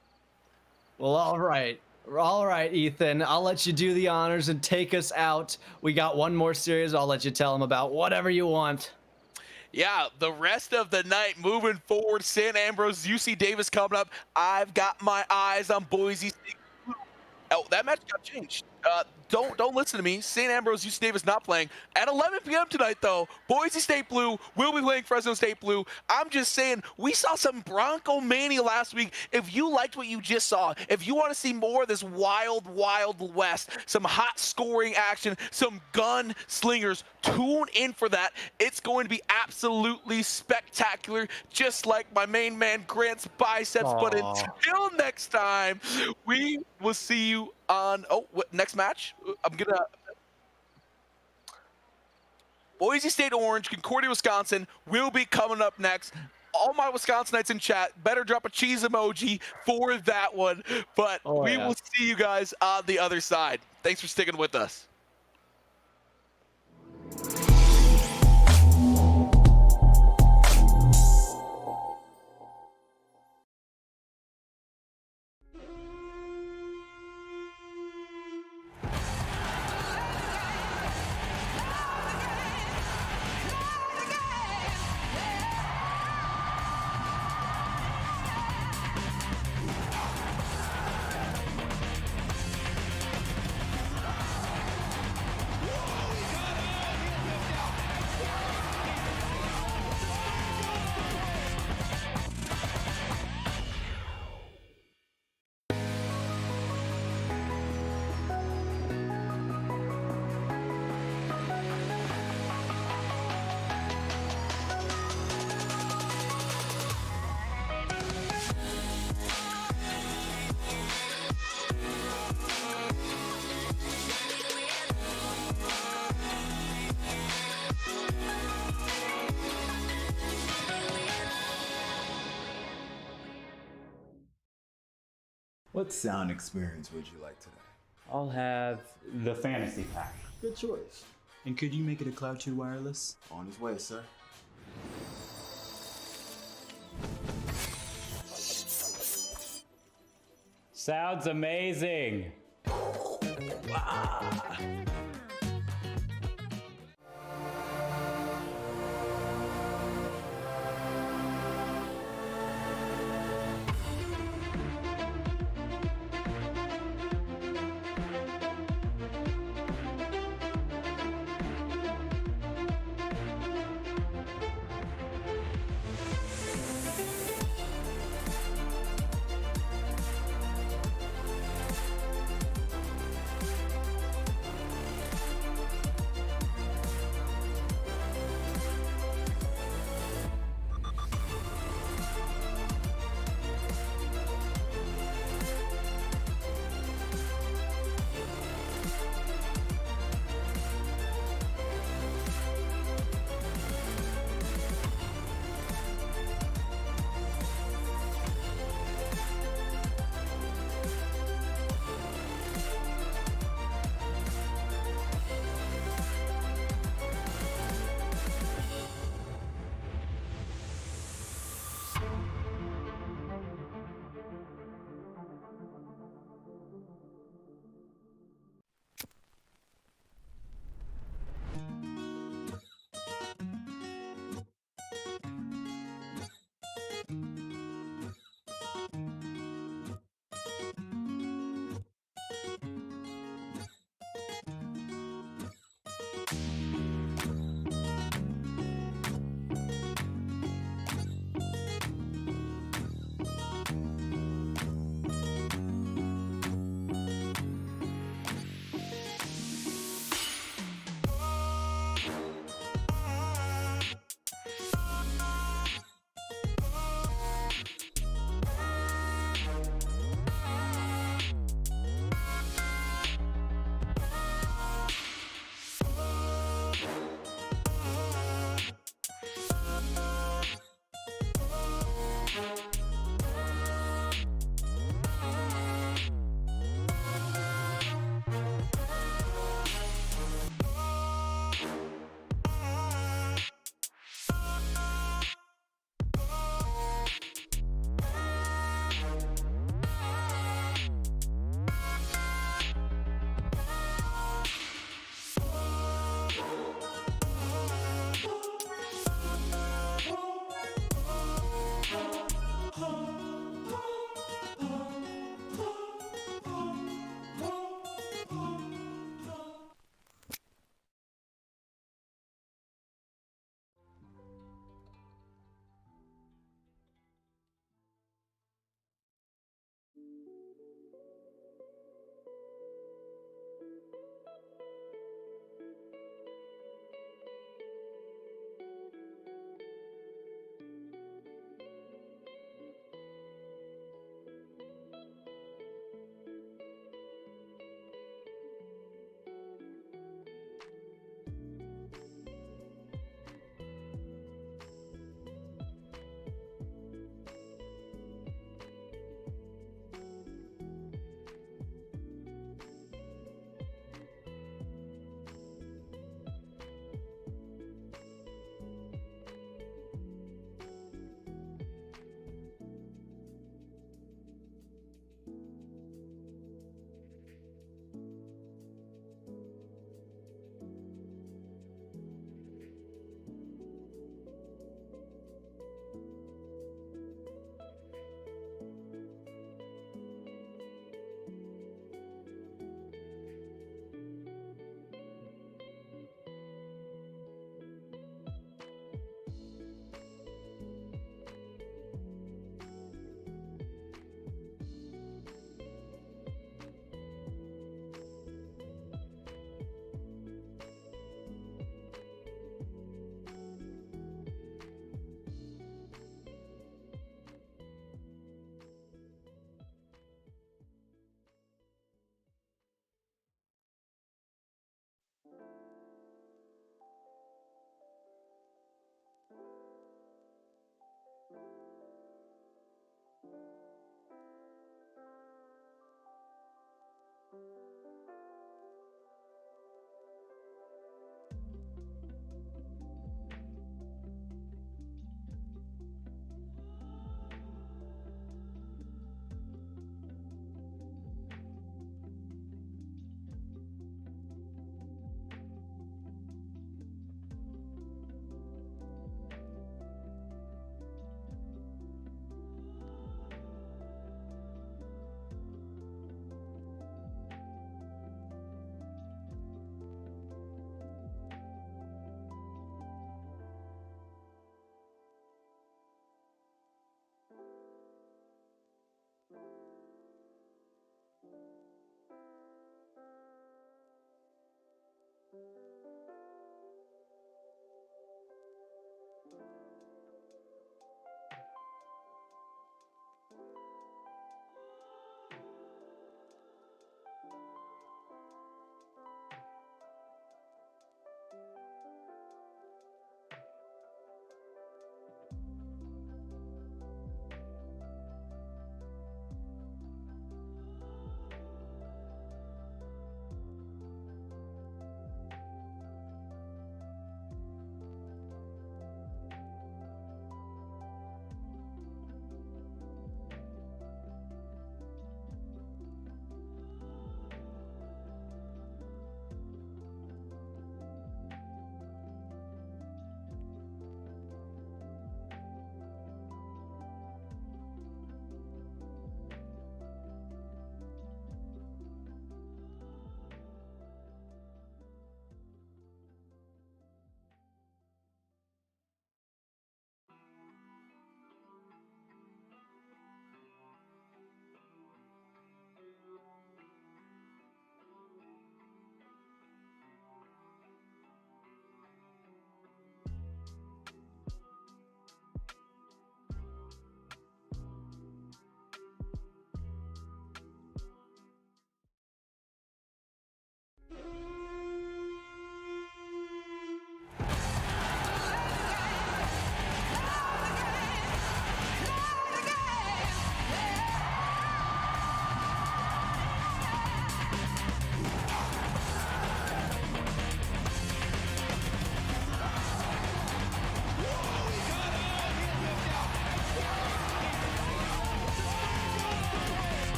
Speaker 2: Well, all right. All right, Ethan. I'll let you do the honors and take us out. We got one more series. I'll let you tell them about whatever you want.
Speaker 1: Yeah, the rest of the night moving forward, San Ambrose, UC Davis coming up. I've got my eyes on Boise State. Oh, that match got changed. Don't listen to me. St. Ambrose, UC Davis not playing. At 11 p.m. tonight, though, Boise State Blue will be playing Fresno State Blue. I'm just saying, we saw some Bronco Mania last week. If you liked what you just saw, if you want to see more of this wild, wild west, some hot scoring action, some gun slingers, tune in for that. It's going to be absolutely spectacular, just like my main man Grant's biceps. But until next time, we will see you on next match. I'm gonna Boise State Orange, Concordia, Wisconsin will be coming up next. All my Wisconsinites in chat, better drop a cheese emoji for that one. But we will see you guys on the other side. Thanks for sticking with us.
Speaker 4: What sound experience would you like today?
Speaker 5: I'll have the fantasy pack.
Speaker 4: Good choice. And could you make it a Cloud 2 wireless? On his way, sir.
Speaker 5: Sounds amazing.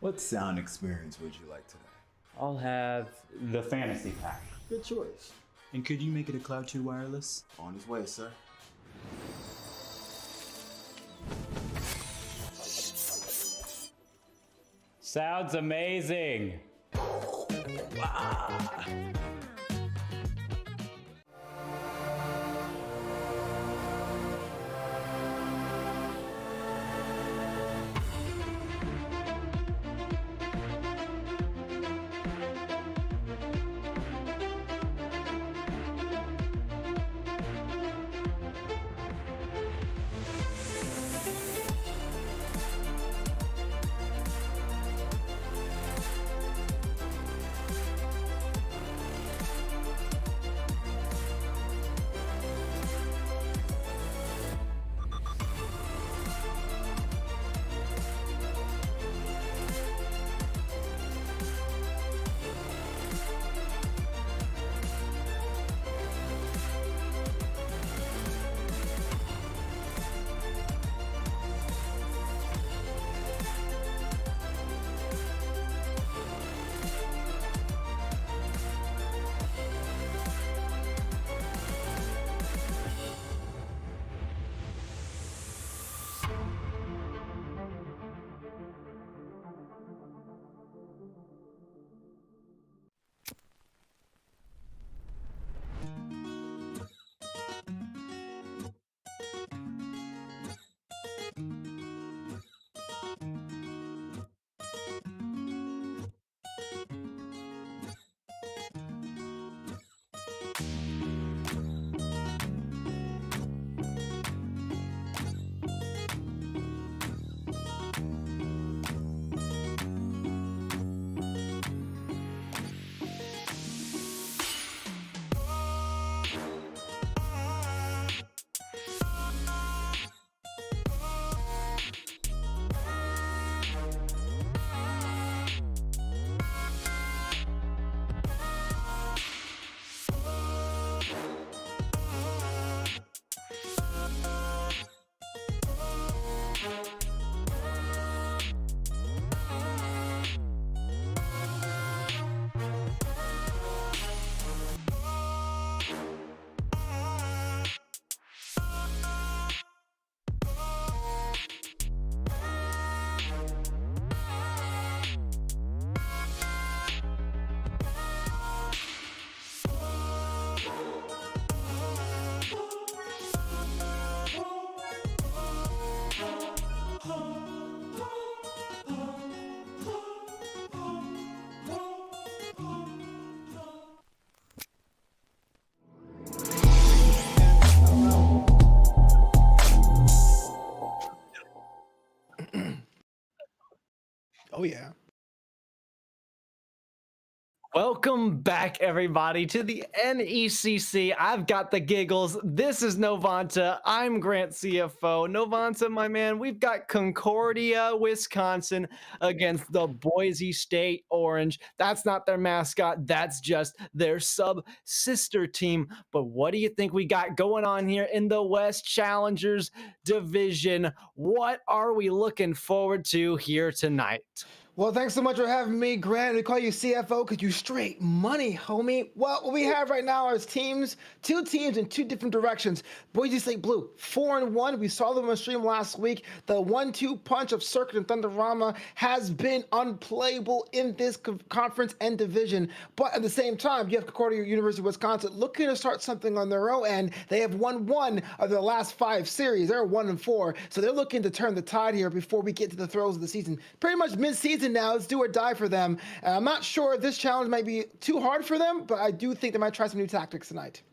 Speaker 6: What sound experience would you like today?
Speaker 5: I'll have the fantasy pack.
Speaker 6: Good choice.
Speaker 4: And could you make it a Cloud 2 wireless?
Speaker 6: On his way, sir.
Speaker 5: Sounds amazing.
Speaker 7: Oh yeah.
Speaker 2: Welcome back, everybody, to the NECC. I've got the giggles. This is Novanta. I'm Grantcfo. Novanta, my man, we've got Concordia, Wisconsin against the Boise State Orange. That's not their mascot. That's just their sub-sister team. But what do you think we got going on here in the West Challengers Division? What are we looking forward to here tonight?
Speaker 7: Well, thanks so much for having me, Grant. We call you CFO because you straight money, homie. Well, what we have right now is teams, two teams in two different directions. Boise State Blue, 4-1. We saw them on stream last week. The 1-2 punch of Circuit and Thunderama has been unplayable in this conference and division. But at the same time, you have Concordia University of Wisconsin looking to start something on their own end. They have won one of their last 5 series. They're 1-4. So they're looking to turn the tide here before we get to the throes of the season. Pretty much mid-season now. It's do or die for them. I'm not sure this challenge might be too hard for them, but I do think they might try some new tactics tonight.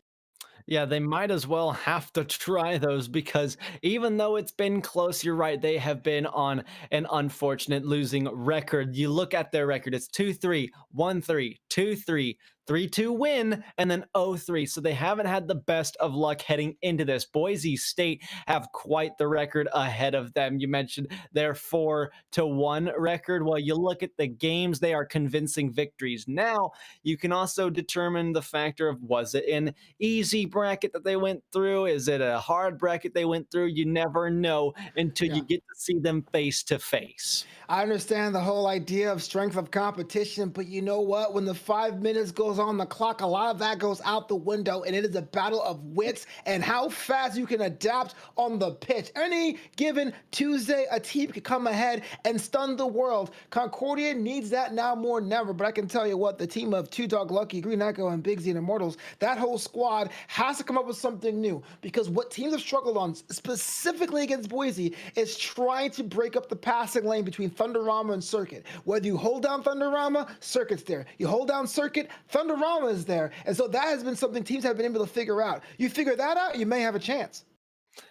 Speaker 2: Yeah, they might as well have to try those because even though it's been close, you're right, they have been on an unfortunate losing record. You look at their record, it's 2-3, 1-3, 2-3, 3-2 win, and then 0-3. So they haven't had the best of luck heading into this. Boise State have quite the record ahead of them. You mentioned their 4-1 record. Well, you look at the games, they are convincing victories. Now, you can also determine the factor of, was it an easy bracket that they went through? Is it a hard bracket they went through? You never know until you get to see them face to face.
Speaker 7: I understand the whole idea of strength of competition, but you know what? When the 5 minutes goes on the clock, a lot of that goes out the window, and it is a battle of wits and how fast you can adapt on the pitch. Any given Tuesday, a team could come ahead and stun the world. Concordia needs that now more than ever, but I can tell you what, the team of Two Dog Lucky, Grantcfo, and Big Z and Immortals, that whole squad has to come up with something new, because what teams have struggled on, specifically against Boise, is trying to break up the passing lane between Thunderama and Circuit. Whether you hold down Thunderama, Circuit's there. You hold down Circuit, Thunderama is there. And so that has been something teams have been able to figure out. You figure that out, you may have a chance.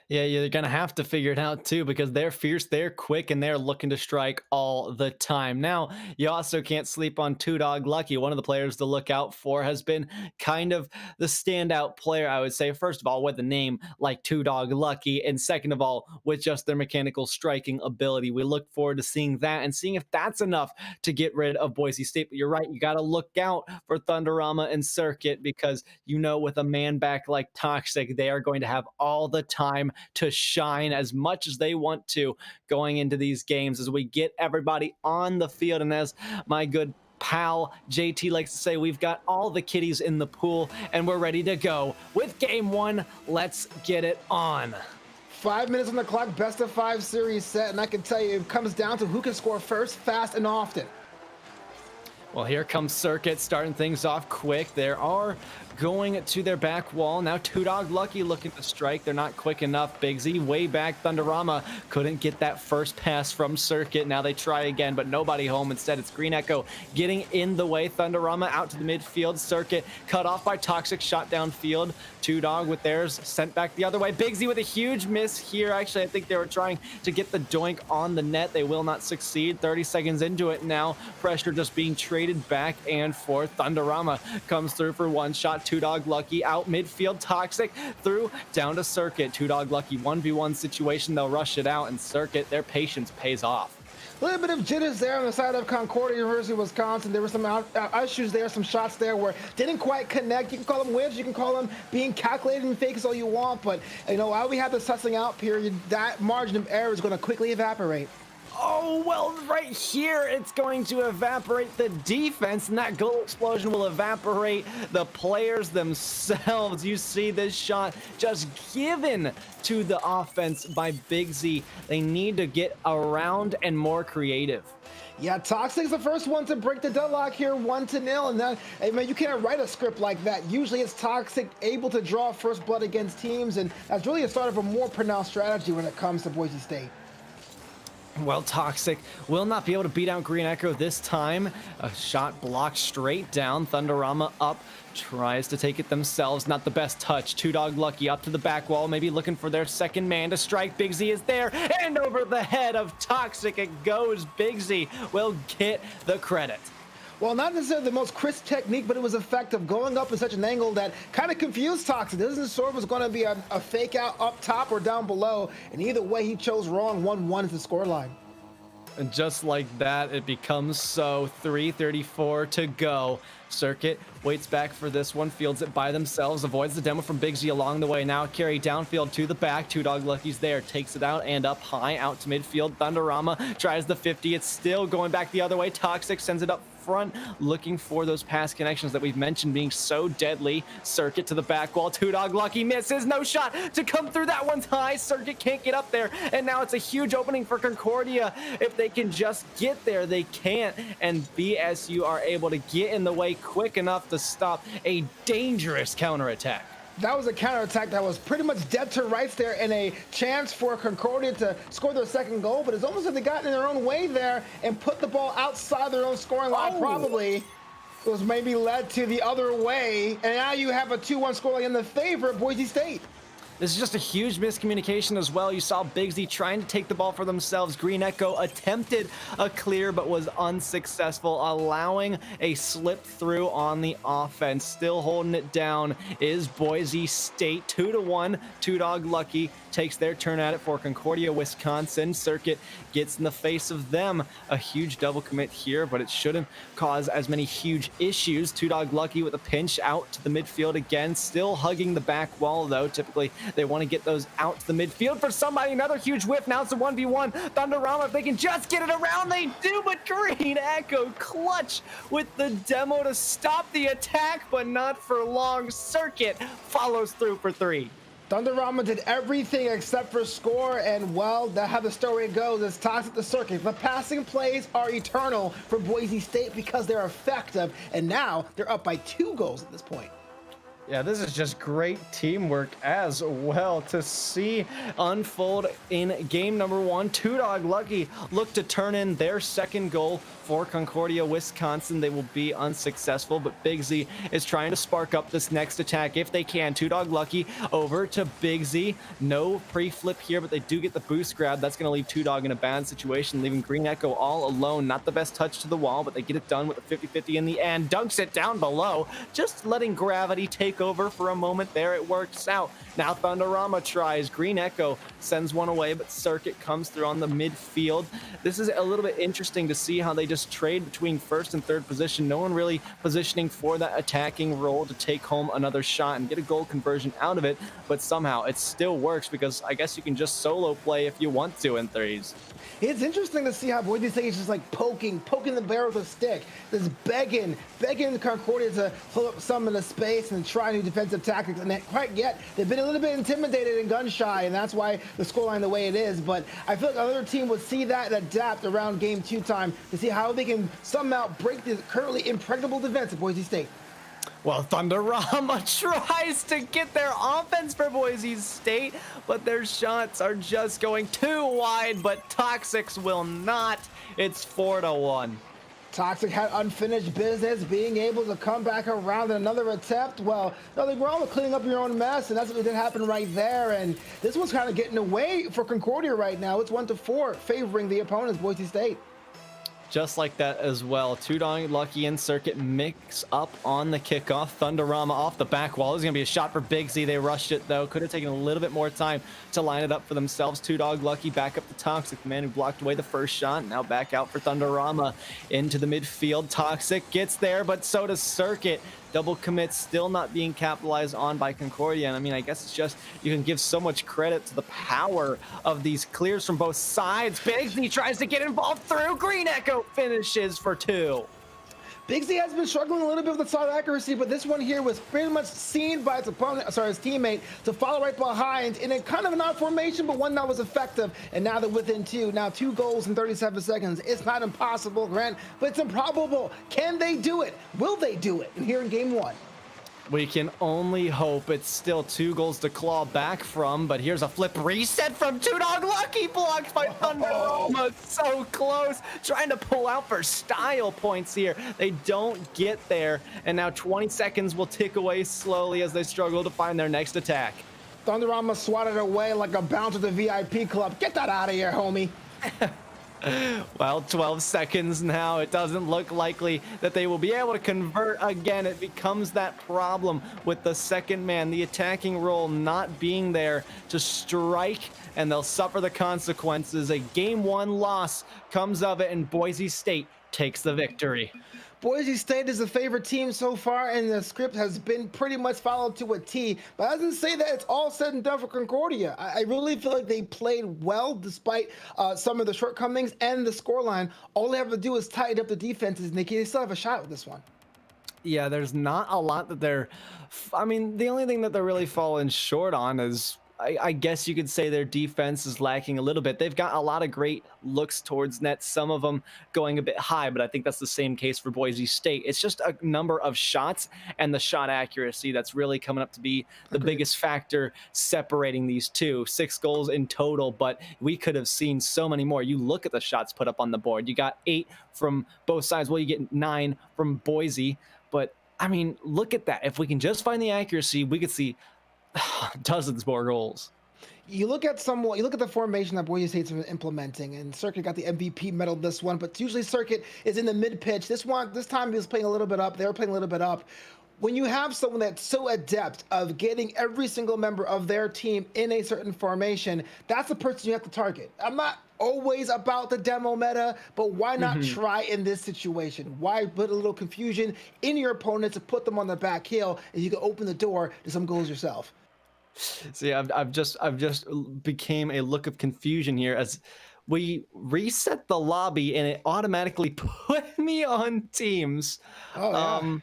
Speaker 2: Yeah, you're going to have to figure it out too, because they're fierce, they're quick, and they're looking to strike all the time. Now, you also can't sleep on Two Dog Lucky. One of the players to look out for has been kind of the standout player, I would say, first of all, with a name like Two Dog Lucky, and second of all, with just their mechanical striking ability. We look forward to seeing that and seeing if that's enough to get rid of Boise State. But you're right, you got to look out for Thunderama and Circuit, because you know with a man back like Toxic, they are going to have all the time to shine as much as they want to going into these games as we get everybody on the field. And as my good pal JT likes to say, we've got all the kitties in the pool and we're ready to go with game one. Let's get it on.
Speaker 7: 5 minutes on the clock, best of 5 series set, and I can tell you it comes down to who can score first, fast, and often.
Speaker 2: Well, here comes Circuit starting things off quick. There are going to their back wall. Now Two Dog Lucky looking to strike. They're not quick enough. Big Z way back. Thunderama couldn't get that first pass from Circuit. Now they try again, but nobody home. Instead, it's Grantcfo getting in the way. Thunderama out to the midfield. Circuit cut off by Toxic, shot downfield. Two Dog with theirs sent back the other way. Big Z with a huge miss here. Actually, I think they were trying to get the doink on the net. They will not succeed. 30 seconds into it now. Pressure just being traded back and forth. Thunderama comes through for one shot. Two Dog Lucky out midfield. Toxic through down to Circuit. Two Dog Lucky 1v1 situation. They'll rush it out, and Circuit, their patience pays off.
Speaker 7: A little bit of jitters there on the side of Concordia University, Wisconsin. There were some issues there, some shots there where didn't quite connect. You can call them whiffs, you can call them being calculated and fakes all you want, but you know, while we have the sussing out period, that margin of error is going to quickly evaporate.
Speaker 2: Oh, well, right here, it's going to evaporate the defense, and that goal explosion will evaporate the players themselves. You see this shot just given to the offense by Big Z. They need to get around and more creative.
Speaker 7: Yeah, Toxic's the first one to break the deadlock here, 1-0, and then, hey man, you can't write a script like that. Usually it's Toxic able to draw first blood against teams, and that's really a start of a more pronounced strategy when it comes to Boise State.
Speaker 2: Well, Toxic will not be able to beat out Grantcfo this time. A shot blocked straight down. Thunderama up, tries to take it themselves. Not the best touch. Two Dog Lucky up to the back wall, maybe looking for their second man to strike. Big Z is there, and over the head of Toxic it goes. Big Z will get the credit.
Speaker 7: Well, not necessarily the most crisp technique, but it was effective, going up in such an angle that kind of confused Toxic. This isn't sure if it was going to be a fake out up top or down below, and either way he chose wrong. 1-1 is the scoreline.
Speaker 2: And just like that, it becomes so. 3:34 to go. Circuit waits back for this one, fields it by themselves, avoids the demo from Big Z along the way. Now carry downfield to the back. Two Dog Lucky's there, takes it out and up high out to midfield. Thunderama tries the 50. It's still going back the other way. Toxic sends it up front, looking for those pass connections that we've mentioned being so deadly. Circuit to the back wall. Two Dog Lucky misses. No shot to come through. That one's high. Circuit can't get up there, and now it's a huge opening for Concordia. If they can just get there, they can't, and BSU are able to get in the way quick enough to stop a dangerous counterattack.
Speaker 7: That was a counterattack that was pretty much dead to rights there, and a chance for Concordia to score their second goal, but it's almost like they got in their own way there and put the ball outside their own scoring line. Probably it was maybe led to the other way, and now you have a 2-1 scoreline in the favor of Boise State.
Speaker 2: This is just a huge miscommunication as well. You saw Bigsy trying to take the ball for themselves. Grantcfo attempted a clear but was unsuccessful, allowing a slip through on the offense. Still holding it down is Boise State. 2-1. Two Dog Lucky takes their turn at it for Concordia, Wisconsin. Circuit gets in the face of them. A huge double commit here, but it shouldn't cause as many huge issues. Two Dog Lucky with a pinch out to the midfield again. Still hugging the back wall, though. Typically, they want to get those out to the midfield for somebody. Another huge whiff. Now it's a 1v1. Thunderama, if they can just get it around, they do, but Grantcfo clutch with the demo to stop the attack, but not for long. Circuit follows through for 3.
Speaker 7: Thunderama did everything except for score, and well, that's how the story goes. It's Toxic the Circuit. The passing plays are eternal for Boise State because they're effective, and now they're up by 2 goals at this point.
Speaker 2: Yeah, this is just great teamwork as well to see unfold in game number 1. Two Dog Lucky look to turn in their second goal for Concordia, Wisconsin. They will be unsuccessful, but Bigsy is trying to spark up this next attack if they can. Two Dog Lucky over to Bigsy. No pre-flip here, but they do get the boost grab. That's going to leave Two Dog in a bad situation, leaving Grantcfo all alone. Not the best touch to the wall, but they get it done with a 50-50 in the end. Dunks it down below, just letting gravity take over for a moment there. It works out. Now Thunderama tries. Grantcfo sends one away, but Circuit comes through on the midfield. This is a little bit interesting to see how they just trade between first and third position. No one really positioning for that attacking role to take home another shot and get a goal conversion out of it, but somehow it still works because I guess you can just solo play if you want to in threes.
Speaker 7: It's interesting to see how Boise State is just like poking the bear with a stick. Just begging Concordia to pull up some of the space and try new defensive tactics. And quite yet, they've been a little bit intimidated and gun shy, and that's why the scoreline the way it is. But I feel like another team would see that and adapt around game 2 time to see how they can somehow break the currently impregnable defense of Boise State.
Speaker 2: Well, Thunderama tries to get their offense for Boise State, but their shots are just going too wide, but Toxics will not. It's 4-1.
Speaker 7: Toxic had unfinished business, being able to come back around in another attempt. Well, nothing wrong with cleaning up your own mess, and that's what did happen right there. And this one's kind of getting away for Concordia right now. It's 1-4, favoring the opponents, Boise State.
Speaker 2: Just like that as well. Two Dog Lucky and Circuit mix up on the kickoff. Thunderama off the back wall. This is going to be a shot for Bigsy. They rushed it, though. Could have taken a little bit more time to line it up for themselves. Two Dog Lucky back up to Toxic, the man who blocked away the first shot. Now back out for Thunderama into the midfield. Toxic gets there, but so does Circuit. Double commit still not being capitalized on by Concordia. And I mean, I guess it's just, you can give so much credit to the power of these clears from both sides. Bigsy tries to get involved through. Grantcfo finishes for 2.
Speaker 7: Bigsy has been struggling a little bit with the shot accuracy, but this one here was pretty much seen by its opponent, sorry, his teammate, to follow right behind in a kind of an odd formation, but one that was effective. And now they're within 2. Now 2 goals in 37 seconds. It's not impossible, Grant, but it's improbable. Can they do it? Will they do it? And here in game 1.
Speaker 2: We can only hope. It's still 2 goals to claw back from, but here's a flip reset from Two Dog Lucky, blocked by Thunderama. So close, trying to pull out for style points here. They don't get there, and now 20 seconds will tick away slowly as they struggle to find their next attack.
Speaker 7: Thunderama swatted away like a bouncer at the VIP club. Get that out of here, homie.
Speaker 2: Well, 12 seconds now. It doesn't look likely that they will be able to convert again. It becomes that problem with the second man, the attacking role not being there to strike, and they'll suffer the consequences. A game 1 loss comes of it, and Boise State takes the victory.
Speaker 7: Boise State is the favorite team so far, and the script has been pretty much followed to a T. But that doesn't say that it's all said and done for Concordia. I really feel like they played well despite some of the shortcomings and the scoreline. All they have to do is tighten up the defenses, and they still have a shot with this one.
Speaker 2: Yeah, there's not a lot that they're... I mean, the only thing that they're really falling short on is... I guess you could say their defense is lacking a little bit. They've got a lot of great looks towards net, some of them going a bit high, but I think that's the same case for Boise State. It's just a number of shots and the shot accuracy that's really coming up to be the biggest factor separating these two. 6 goals in total, but we could have seen so many more. You look at the shots put up on the board. You got 8 from both sides. Well, you get 9 from Boise, but I mean, look at that. If we can just find the accuracy, we could see dozens more goals.
Speaker 7: You look at the formation that Boise State's implementing, and Circuit got the MVP medal this one, but usually Circuit is in the mid pitch. This time he was playing a little bit up. They were playing a little bit up. When you have someone that's so adept of getting every single member of their team in a certain formation, that's the person you have to target. I'm not always about the demo meta, but why not try in this situation? Why put a little confusion in your opponents to put them on the back heel, and you can open the door to some goals yourself?
Speaker 2: See, I've just became a look of confusion here as we reset the lobby and it automatically put me on teams.
Speaker 7: Oh, yeah.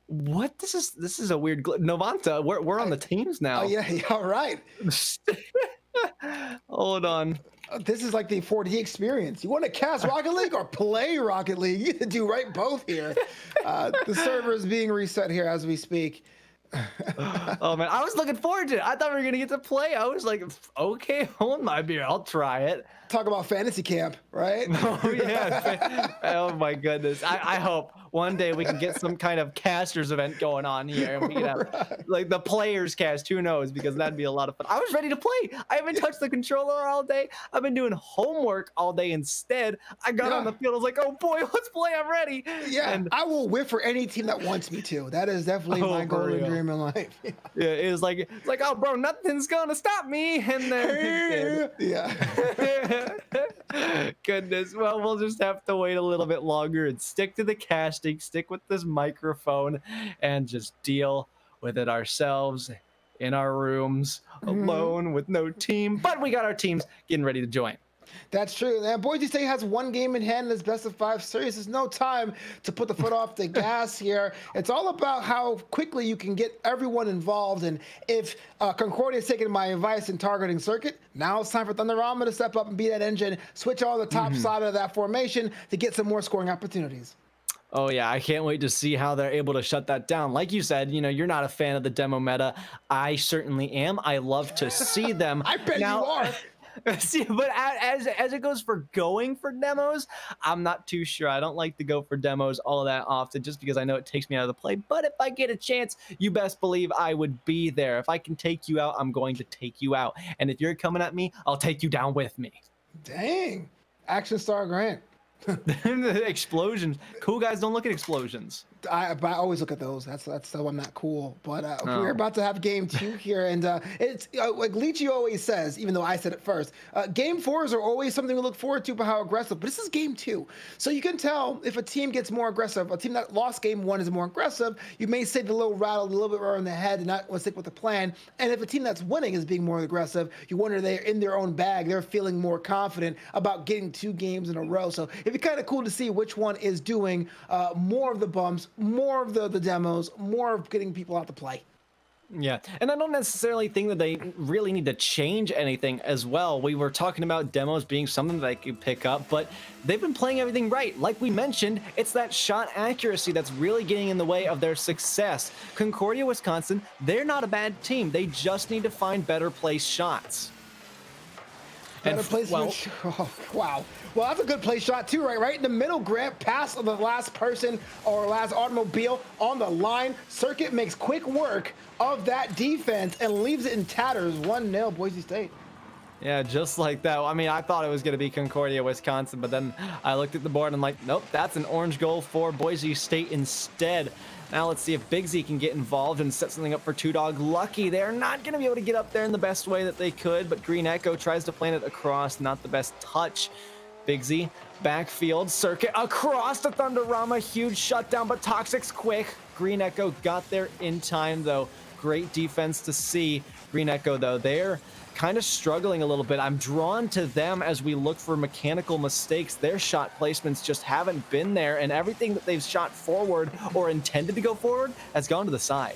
Speaker 2: What this is a weird Novanta. We're on the teams now.
Speaker 7: Oh yeah, all right.
Speaker 2: Hold on.
Speaker 7: This is like the 4D experience. You want to cast Rocket League or play Rocket League? You can do both here. The server is being reset here as we speak.
Speaker 2: Oh man, I was looking forward to it. I thought we were gonna get to play. I was like, okay, hold my beer, I'll try it.
Speaker 7: Talk about fantasy camp, right?
Speaker 2: Oh yeah. Oh my goodness. I hope one day we can get some kind of casters event going on here, and we can have like the players cast. Who knows? Because that'd be a lot of fun. I was ready to play. I haven't touched the controller all day. I've been doing homework all day instead. I got on the field. I was like, oh boy, let's play. I'm ready.
Speaker 7: Yeah, and I will whip for any team that wants me to. That is definitely my golden dream in life.
Speaker 2: Yeah, it was like, it's like, oh bro, nothing's gonna stop me. And then
Speaker 7: yeah.
Speaker 2: Goodness. Well, we'll just have to wait a little bit longer and stick to the casting, stick with this microphone, and just deal with it ourselves in our rooms, alone with no team. But we got our teams getting ready to join.
Speaker 7: That's true. And Boise State has one game in hand in this best of 5 series. There's no time to put the foot off the gas here. It's all about how quickly you can get everyone involved. And if Concordia is taking my advice in targeting Circuit, now it's time for Thunderama to step up and be that engine, switch all the top side of that formation to get some more scoring opportunities.
Speaker 2: Oh yeah, I can't wait to see how they're able to shut that down. Like you said, you're not a fan of the demo meta. I certainly am. I love to see them.
Speaker 7: I bet you are.
Speaker 2: See, but as it goes for going for demos, I'm not too sure. I don't like to go for demos all that often just because I know it takes me out of the play. But if I get a chance, you best believe I would be there. If I can take you out, I'm going to take you out. And if you're coming at me, I'll take you down with me.
Speaker 7: Dang. Action star Grant.
Speaker 2: Explosions. Cool guys don't look at explosions.
Speaker 7: I always look at those. That's so I'm not cool. But we're about to have game 2 here, and it's like Leachy always says, even though I said it first. Game 4s are always something we look forward to, but how aggressive. But this is game 2, so you can tell if a team gets more aggressive. A team that lost game 1 is more aggressive. You may say the little rattle, a little bit around the head, and not want to stick with the plan. And if a team that's winning is being more aggressive, you wonder they're in their own bag. They're feeling more confident about getting 2 games in a row. So it'd be kind of cool to see which one is doing more of the bumps, more of the demos, more of getting people out to play.
Speaker 2: Yeah, and I don't necessarily think that they really need to change anything as well. We were talking about demos being something that I could pick up, but they've been playing everything right. Like we mentioned, it's that shot accuracy that's really getting in the way of their success. Concordia, Wisconsin, they're not a bad team. They just need to find better place shots.
Speaker 7: Better place wow. Well, that's a good play shot too, right in the middle. Grant pass of the last person or last automobile on the line. Circuit makes quick work of that defense and leaves it in tatters. 1-0 Boise State.
Speaker 2: Yeah, just like that. I mean, I thought it was going to be Concordia, Wisconsin, but then I looked at the board and I'm like, nope, that's an orange goal for Boise State instead. Now let's see if Big Z can get involved and set something up for Two Dog Lucky. They're not going to be able to get up there in the best way that they could, but Green Echo tries to plant it across. Not the best touch. Big Z, backfield, Circuit across the Thunderama. Huge shutdown, but Toxic's quick. Green Echo got there in time, though. Great defense to see. Green Echo, though, they're kind of struggling a little bit. I'm drawn to them as we look for mechanical mistakes. Their shot placements just haven't been there, and everything that they've shot forward or intended to go forward has gone to the side.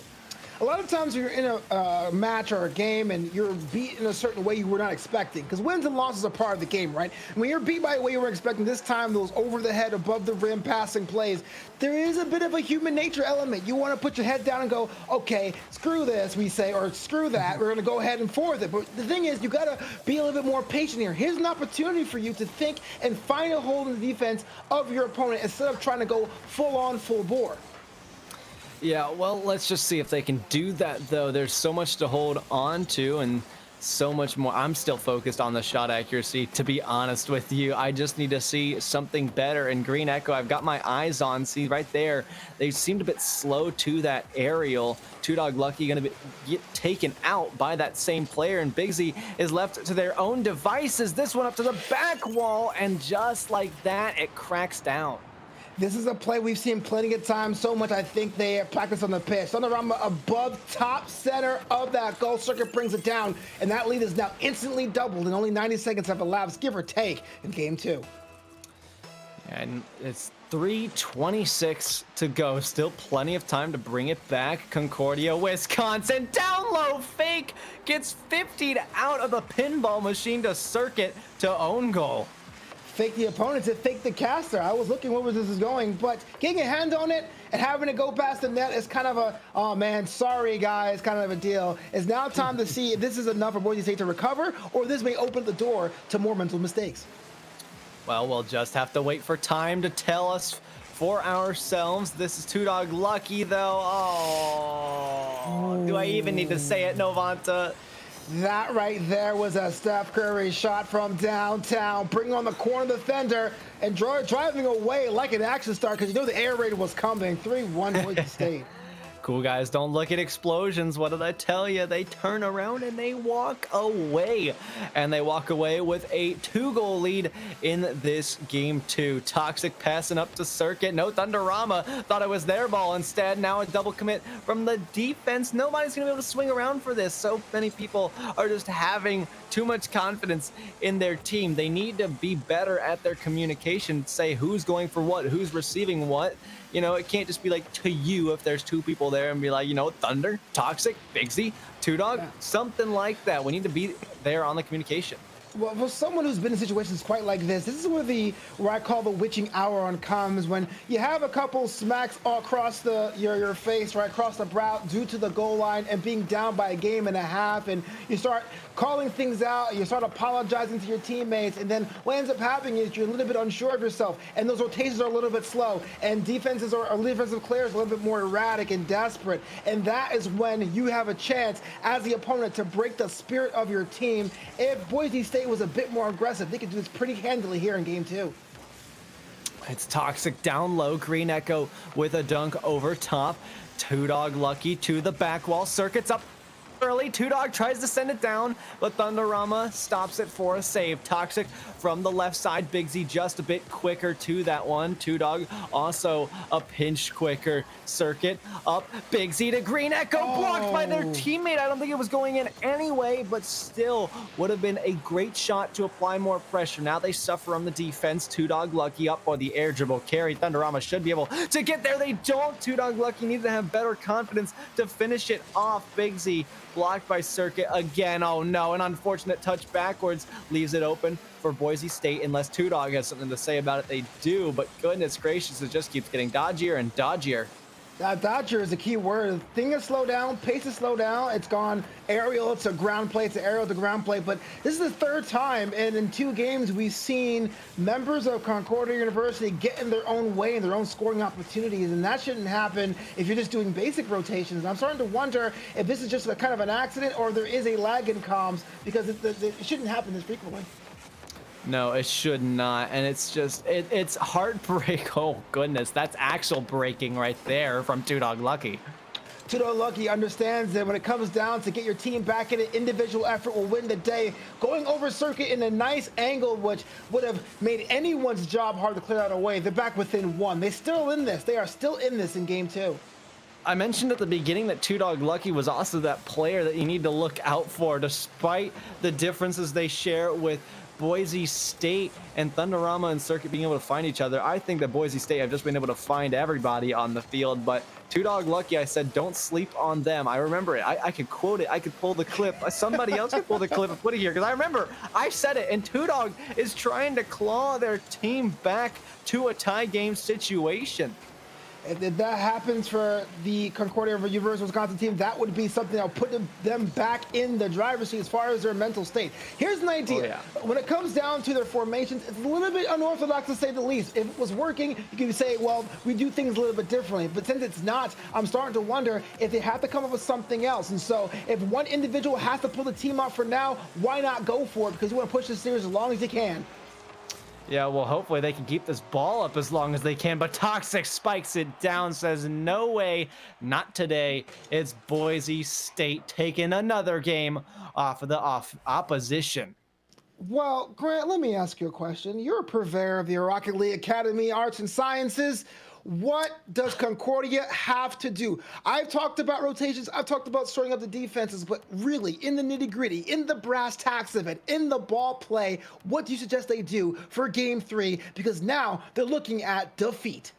Speaker 7: A lot of times when you're in a match or a game and you're beat in a certain way you were not expecting, because wins and losses are part of the game, right? And when you're beat by a way you were expecting, this time those over the head, above the rim passing plays, there is a bit of a human nature element. You want to put your head down and go, okay, screw this, we say, or screw that, we're going to go ahead and forward it. But the thing is, you got to be a little bit more patient here. Here's an opportunity for you to think and find a hole in the defense of your opponent instead of trying to go full on, full bore.
Speaker 2: Yeah, well, let's just see if they can do that, though. There's so much to hold on to and so much more. I'm still focused on the shot accuracy, to be honest with you. I just need to see something better. And Green Echo, I've got my eyes on. See, right there, they seemed a bit slow to that aerial. Two Dog Lucky going to get taken out by that same player, and Bigsy is left to their own devices. This one up to the back wall, and just like that, it cracks down.
Speaker 7: This is a play we've seen plenty of times, so much I think they practice on the pitch. Thunderama above top center of that goal. Circuit brings it down, and that lead is now instantly doubled, and only 90 seconds have elapsed, give or take, in game 2.
Speaker 2: And it's 3:26 to go. Still plenty of time to bring it back. Concordia, Wisconsin, down low, fake, gets 50'd out of the pinball machine to Circuit to own goal.
Speaker 7: Fake the opponent to fake the caster. I was looking where this is going, but getting a hand on it and having it go past the net is kind of a, oh man, sorry guys, kind of a deal. It's now time to see if this is enough for Boise State to recover, or this may open the door to more mental mistakes.
Speaker 2: Well, we'll just have to wait for time to tell us for ourselves. This is Two Dog Lucky, though. Oh, do I even need to say it, Novanta?
Speaker 7: That right there was a Steph Curry shot from downtown, bringing on the corner defender and driving away like an action star, because you know the air raid was coming. 3-1 Boise State.
Speaker 2: Cool guys, don't look at explosions. What did I tell you? They turn around and they walk away. And they walk away with a 2-goal lead in this game 2. Toxic passing up to Circuit. No, Thunderama thought it was their ball instead. Now a double commit from the defense. Nobody's going to be able to swing around for this. So many people are just having too much confidence in their team. They need to be better at their communication, say who's going for what, who's receiving what. You know, it can't just be like to you if there's 2 people there and be like, you know, Thunder, Toxic, Bigsy, Two Dog, something like that. We need to be there on the communication.
Speaker 7: Well, for someone who's been in situations quite like this is where I call the witching hour on comes, when you have a couple smacks all across your face, right across the brow, due to the goal line and being down by a game and a half, and you start calling things out, you start apologizing to your teammates, and then what ends up happening is you're a little bit unsure of yourself, and those rotations are a little bit slow, and defensive players are a little bit more erratic and desperate, and that is when you have a chance as the opponent to break the spirit of your team. If Boise State was a bit more aggressive, they could do this pretty handily here in game 2.
Speaker 2: It's Toxic down low. Green Echo with a dunk over top. Two Dog Lucky to the back wall. Circuit's up early. Two Dog tries to send it down, but Thunderama stops it for a save. Toxic from the left side. Bigsy just a bit quicker to that one. Two Dog also a pinch quicker. Circuit up. Bigsy to Green Echo, blocked by their teammate. I don't think it was going in anyway, but still would have been a great shot to apply more pressure. Now they suffer on the defense. Two Dog Lucky up for the air dribble carry. Thunderama should be able to get there. They don't. Two Dog Lucky needs to have better confidence to finish it off. Bigsy blocked by Circuit again. Oh no, an unfortunate touch backwards leaves it open for Boise State, unless Two Dog has something to say about it. They do, but goodness gracious, it just keeps getting dodgier and dodgier.
Speaker 7: Dodger is a key word. Thing is slow down, pace is slow down. It's gone aerial to ground play, to aerial to ground play. But this is the 3rd time, and in 2 games, we've seen members of Concordia University get in their own way and their own scoring opportunities, and that shouldn't happen if you're just doing basic rotations. And I'm starting to wonder if this is just a kind of an accident, or there is a lag in comms, because it shouldn't happen this frequently.
Speaker 2: No, it should not, and it's just, it's heartbreak. Oh goodness, that's actual breaking right there from Two Dog Lucky.
Speaker 7: Two Dog Lucky understands that when it comes down to get your team back in it, individual effort will win the day. Going over Circuit in a nice angle, which would have made anyone's job hard to clear out away. They're back within 1. They're still in this. They are still in this in game 2.
Speaker 2: I mentioned at the beginning that Two Dog Lucky was also that player that you need to look out for, despite the differences they share with Boise State and Thunderama and Circuit being able to find each other. I think that Boise State have just been able to find everybody on the field, but Two Dog Lucky, I said, don't sleep on them. I remember it. I could quote it. I could pull the clip. Somebody else could pull the clip and put it here, because I remember I said it, and Two Dog is trying to claw their team back to a tie game situation.
Speaker 7: If that happens for the Concordia University Wisconsin team, that would be something that will put them back in the driver's seat as far as their mental state. Here's an idea. When it comes down to their formations, it's a little bit unorthodox to say the least. If it was working, you could say, well, we do things a little bit differently. But since it's not, I'm starting to wonder if they have to come up with something else. And so if one individual has to pull the team out for now, why not go for it? Because you want to push this series as long as you can.
Speaker 2: Yeah, well, hopefully they can keep this ball up as long as they can, but Toxic spikes it down, says, no way, not today. It's Boise State taking another game off of the opposition.
Speaker 7: Well, Grant, let me ask you a question. You're a purveyor of the Rocket League Academy Arts and Sciences. What does Concordia have to do? I've talked about rotations. I've talked about sorting up the defenses, but really, in the nitty-gritty, in the brass tacks of it, in the ball play, what do you suggest they do for Game 3? Because now they're looking at defeat.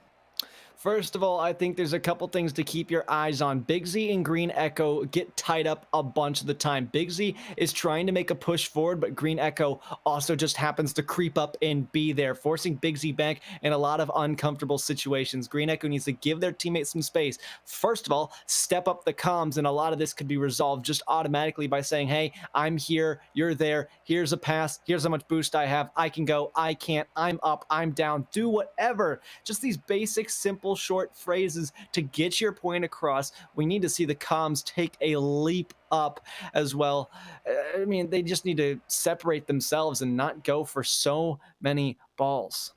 Speaker 2: First of all, I think there's a couple things to keep your eyes on. Big Z and Green Echo get tied up a bunch of the time. Big Z is trying to make a push forward, but Green Echo also just happens to creep up and be there, forcing Big Z back in a lot of uncomfortable situations. Green Echo needs to give their teammates some space. First of all, step up the comms, and a lot of this could be resolved just automatically by saying, hey, I'm here, you're there, here's a pass, here's how much boost I have, I can go, I can't, I'm up, I'm down, do whatever. Just these basic, simple, short phrases to get your point across. We need to see the comms take a leap up as well. I mean, they just need to separate themselves and not go for so many balls.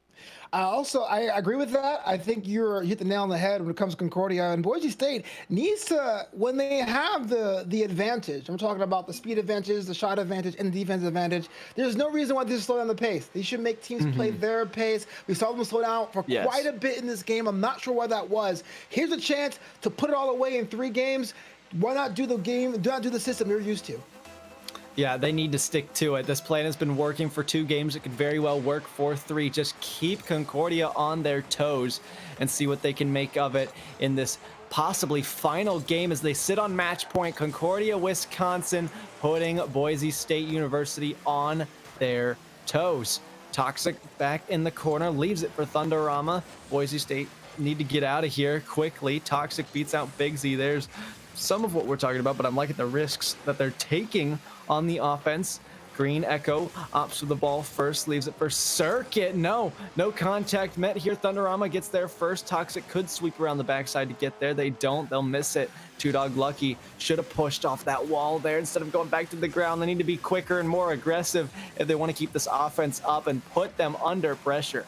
Speaker 7: Also, I agree with that. I think you hit the nail on the head when it comes to Concordia. And Boise State needs to, when they have the advantage, I'm talking about the speed advantage, the shot advantage, and the defensive advantage, there's no reason why they should slow down the pace. They should make teams play their pace. We saw them slow down for quite a bit in this game. I'm not sure why that was. Here's a chance to put it all away in 3 games. Why not do the game, do not do the system you're used to?
Speaker 2: Yeah, they need to stick to it. This plan has been working for 2 games. It could very well work for 3. Just keep Concordia on their toes and see what they can make of it in this possibly final game as they sit on match point. Concordia, Wisconsin, putting Boise State University on their toes. Toxic back in the corner, leaves it for Thunderama. Boise State need to get out of here quickly. Toxic beats out Big Z. There's some of what we're talking about, but I'm liking the risks that they're taking on the offense. Green Echo opts for the ball first, leaves it for Circuit. No contact met here. Thunderama gets there first. Toxic could sweep around the backside to get there. They don't. They'll miss it. Two Dog Lucky should have pushed off that wall there instead of going back to the ground. They need to be quicker and more aggressive if they want to keep this offense up and put them under pressure.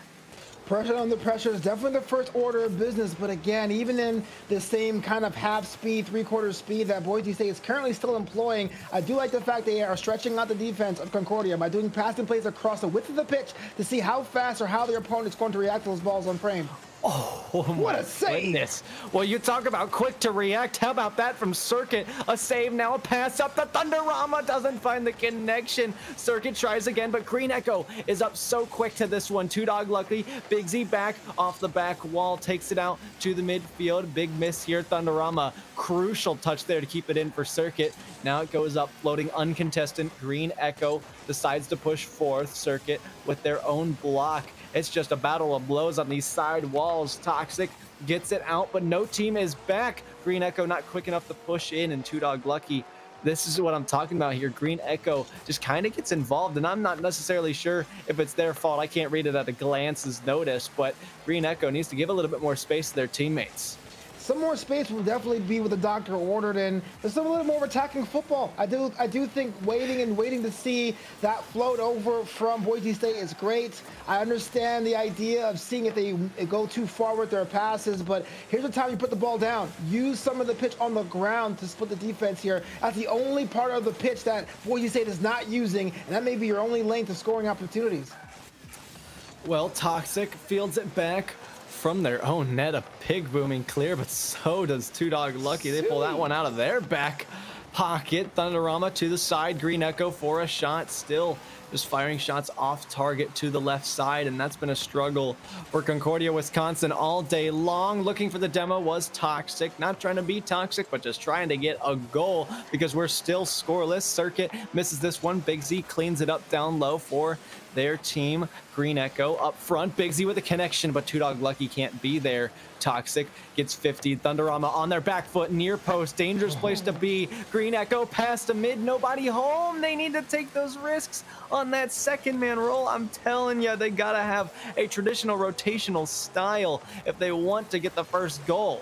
Speaker 7: Pressure under pressure is definitely the first order of business, but again, even in the same kind of half speed, 3/4 speed that Boise State is currently still employing, I do like the fact they are stretching out the defense of Concordia by doing passing plays across the width of the pitch to see how fast or how their opponent's going to react to those balls on frame.
Speaker 2: Oh,
Speaker 7: what a save!
Speaker 2: Goodness. Well, you talk about quick to react. How about that from Circuit? A save, now a pass up. The Thunderama doesn't find the connection. Circuit tries again, but Green Echo is up so quick to this one. Two Dog Lucky. Big Z back off the back wall, takes it out to the midfield. Big miss here. Thunderama, crucial touch there to keep it in for Circuit. Now it goes up, floating uncontested. Green Echo decides to push forth. Circuit with their own block. It's just a battle of blows on these side walls. Toxic gets it out, but no team is back. Green Echo not quick enough to push in, and Two Dog Lucky. This is what I'm talking about here. Green Echo just kind of gets involved, and I'm not necessarily sure if it's their fault. I can't read it at a glance's notice, but Green Echo needs to give a little bit more space to their teammates.
Speaker 7: Some more space will definitely be what the doctor ordered, and there's a little more attacking football. I do think waiting to see that float over from Boise State is great. I understand the idea of seeing if they go too far with their passes, but here's the time you put the ball down. Use some of the pitch on the ground to split the defense here. That's the only part of the pitch that Boise State is not using, and that may be your only lane to scoring opportunities.
Speaker 2: Well, Toxic fields it back from their own net. A pig booming clear, but so does Two Dog Lucky. They pull that one out of their back pocket. Thunderama to the side. Green Echo for a shot. Still just firing shots off target to the left side, and that's been a struggle for Concordia, Wisconsin all day long. Looking for the demo was Toxic, not trying to be toxic, but just trying to get a goal because we're still scoreless. Circuit misses this one. Big Z cleans it up down low for their team. Green Echo up front. Big Z with a connection, but Two Dog Lucky can't be there. Toxic gets 50. Thunderama on their back foot, near post. Dangerous place to be. Green Echo past a mid. Nobody home. They need to take those risks on that second man roll. I'm telling you, they gotta have a traditional rotational style if they want to get the first goal.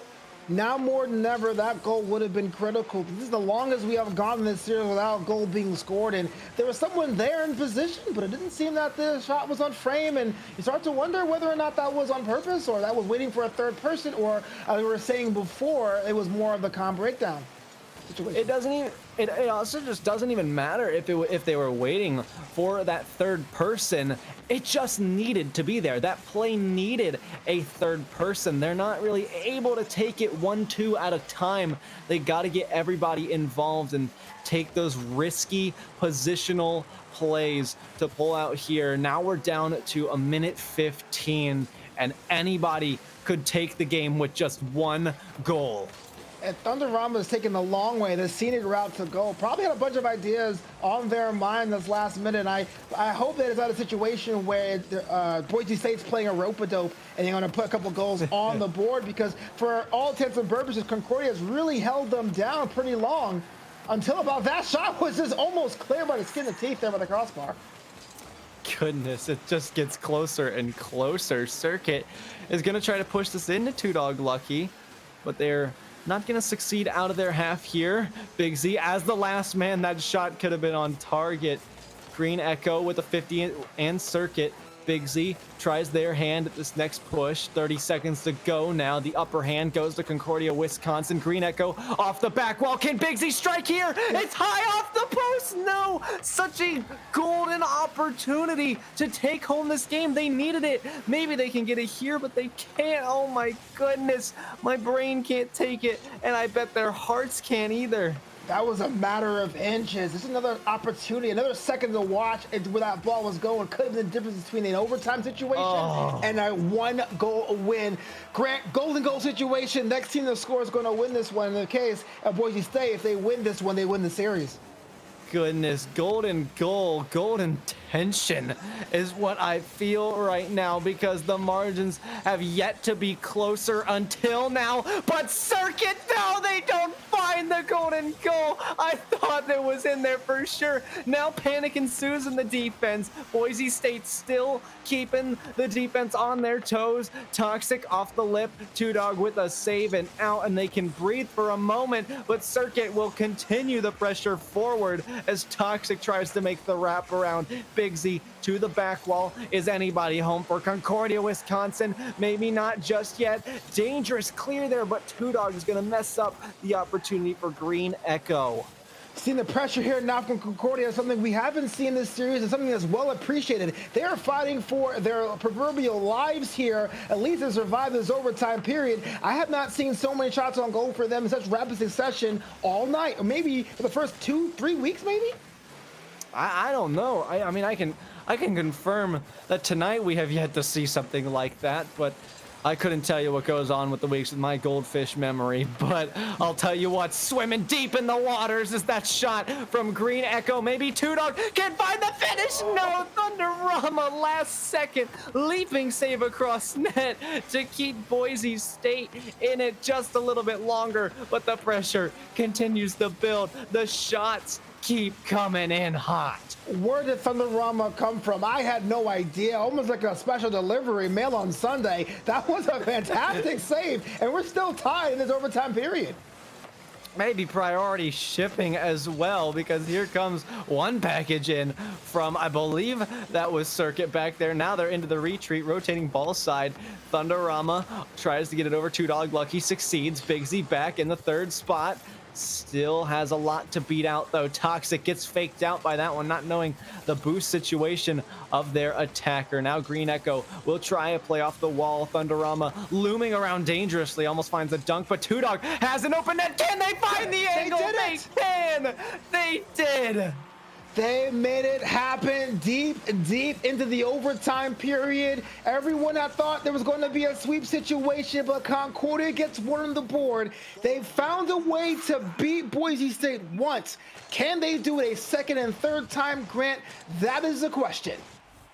Speaker 7: Now more than ever, that goal would have been critical. This is the longest we have gone in this series without a goal being scored, and there was someone there in position, but it didn't seem that the shot was on frame, and you start to wonder whether or not that was on purpose, or that was waiting for a third person, or as we were saying before, it was more of the calm breakdown situation.
Speaker 2: It doesn't even. It also just doesn't even matter if they were waiting for that third person. It just needed to be there. That play needed a third person. They're not really able to take it 1-2 at a time. They got to get everybody involved and take those risky positional plays to pull out here. Now we're down to a minute 15, and anybody could take the game with just one goal.
Speaker 7: And Thunderama is taking the long way, the scenic route to go. Probably had a bunch of ideas on their mind this last minute. I hope that it's not a situation where Boise State's playing a rope-a-dope and they're going to put a couple goals on the board, because for all intents and purposes, Concordia has really held them down pretty long until about that shot was just almost clear by the skin of teeth there by the crossbar.
Speaker 2: Goodness, it just gets closer and closer. Circuit is going to try to push this into Two Dog Lucky, but they're not going to succeed out of their half here. Big Z as the last man. That shot could have been on target. Green Echo with a 50 and Circuit. Big Z tries their hand at this next push. 30 seconds to go now. The upper hand goes to Concordia, Wisconsin. Green Echo off the back wall. Can Big Z strike here? It's high off the post. No, such a golden opportunity to take home this game. They needed it. Maybe they can get it here, but they can't. Oh my goodness. My brain can't take it, and I bet their hearts can't either.
Speaker 7: That was a matter of inches. This is another opportunity, another second to watch where that ball was going. Could have been the difference between an overtime situation and a one-goal win. Grant, golden goal situation. Next team that scores is going to win this one. In the case of Boise State, if they win this one, they win the series.
Speaker 2: Goodness, golden goal, golden tension is what I feel right now, because the margins have yet to be closer until now. But Circuit, no, they don't find the golden goal. I thought it was in there for sure. Now panic ensues in the defense. Boise State still keeping the defense on their toes. Toxic off the lip. Two Dog with a save and out, and they can breathe for a moment, but Circuit will continue the pressure forward as Toxic tries to make the wrap around. Big Z to the back wall. Is anybody home for Concordia, Wisconsin? Maybe not just yet. Dangerous clear there, but Two Dog is going to mess up the opportunity for Green Echo.
Speaker 7: Seeing the pressure here now from Concordia is something we haven't seen this series, and something that's well appreciated. They are fighting for their proverbial lives here, at least to survive this overtime period. I have not seen so many shots on goal for them in such rapid succession all night, or maybe for the first 2-3 weeks, maybe?
Speaker 2: I don't know. I mean, I can confirm that tonight we have yet to see something like that, but I couldn't tell you what goes on with the weeks with my goldfish memory. But I'll tell you what, swimming deep in the waters is that shot from Green Echo. Maybe Two Dog can find the finish. No, Thunderama last second leaping save across net to keep Boise State in it just a little bit longer. But the pressure continues to build. The shots keep coming in hot.
Speaker 7: Where did Thunderama come from? I had no idea. Almost like a special delivery, mail on Sunday. That was a fantastic save, and we're still tied in this overtime period.
Speaker 2: Maybe priority shipping as well, because here comes one package in from, I believe that was Circuit back there. Now they're into the retreat, rotating ball side. Thunderama tries to get it over. Two Dog Lucky succeeds. Big Z back in the third spot. Still has a lot to beat out, though. Toxic gets faked out by that one, not knowing the boost situation of their attacker. Now Green Echo will try a play off the wall. Thunderama looming around dangerously, almost finds a dunk, but Two Dog has an open net. Can they find the angle? They can! They did!
Speaker 7: They made it happen deep into the overtime period. Everyone had thought there was going to be a sweep situation, but Concordia gets one on the board. They found a way to beat Boise State once. Can they do it a second and third time, Grant? That is the question.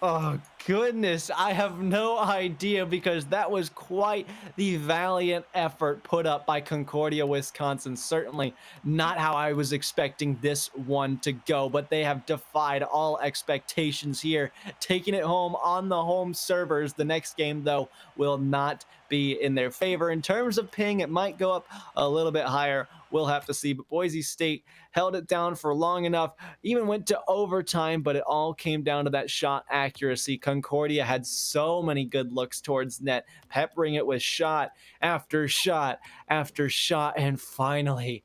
Speaker 2: Oh, goodness. I have no idea because that was quite the valiant effort put up by Concordia, Wisconsin. Certainly not how I was expecting this one to go, but they have defied all expectations here, taking it home on the home servers. The next game, though, will not be in their favor. In terms of ping, it might go up a little bit higher. We'll have to see, but Boise State held it down for long enough, even went to overtime, but it all came down to that shot accuracy. Concordia had so many good looks towards net, peppering it with shot after shot after shot, and finally,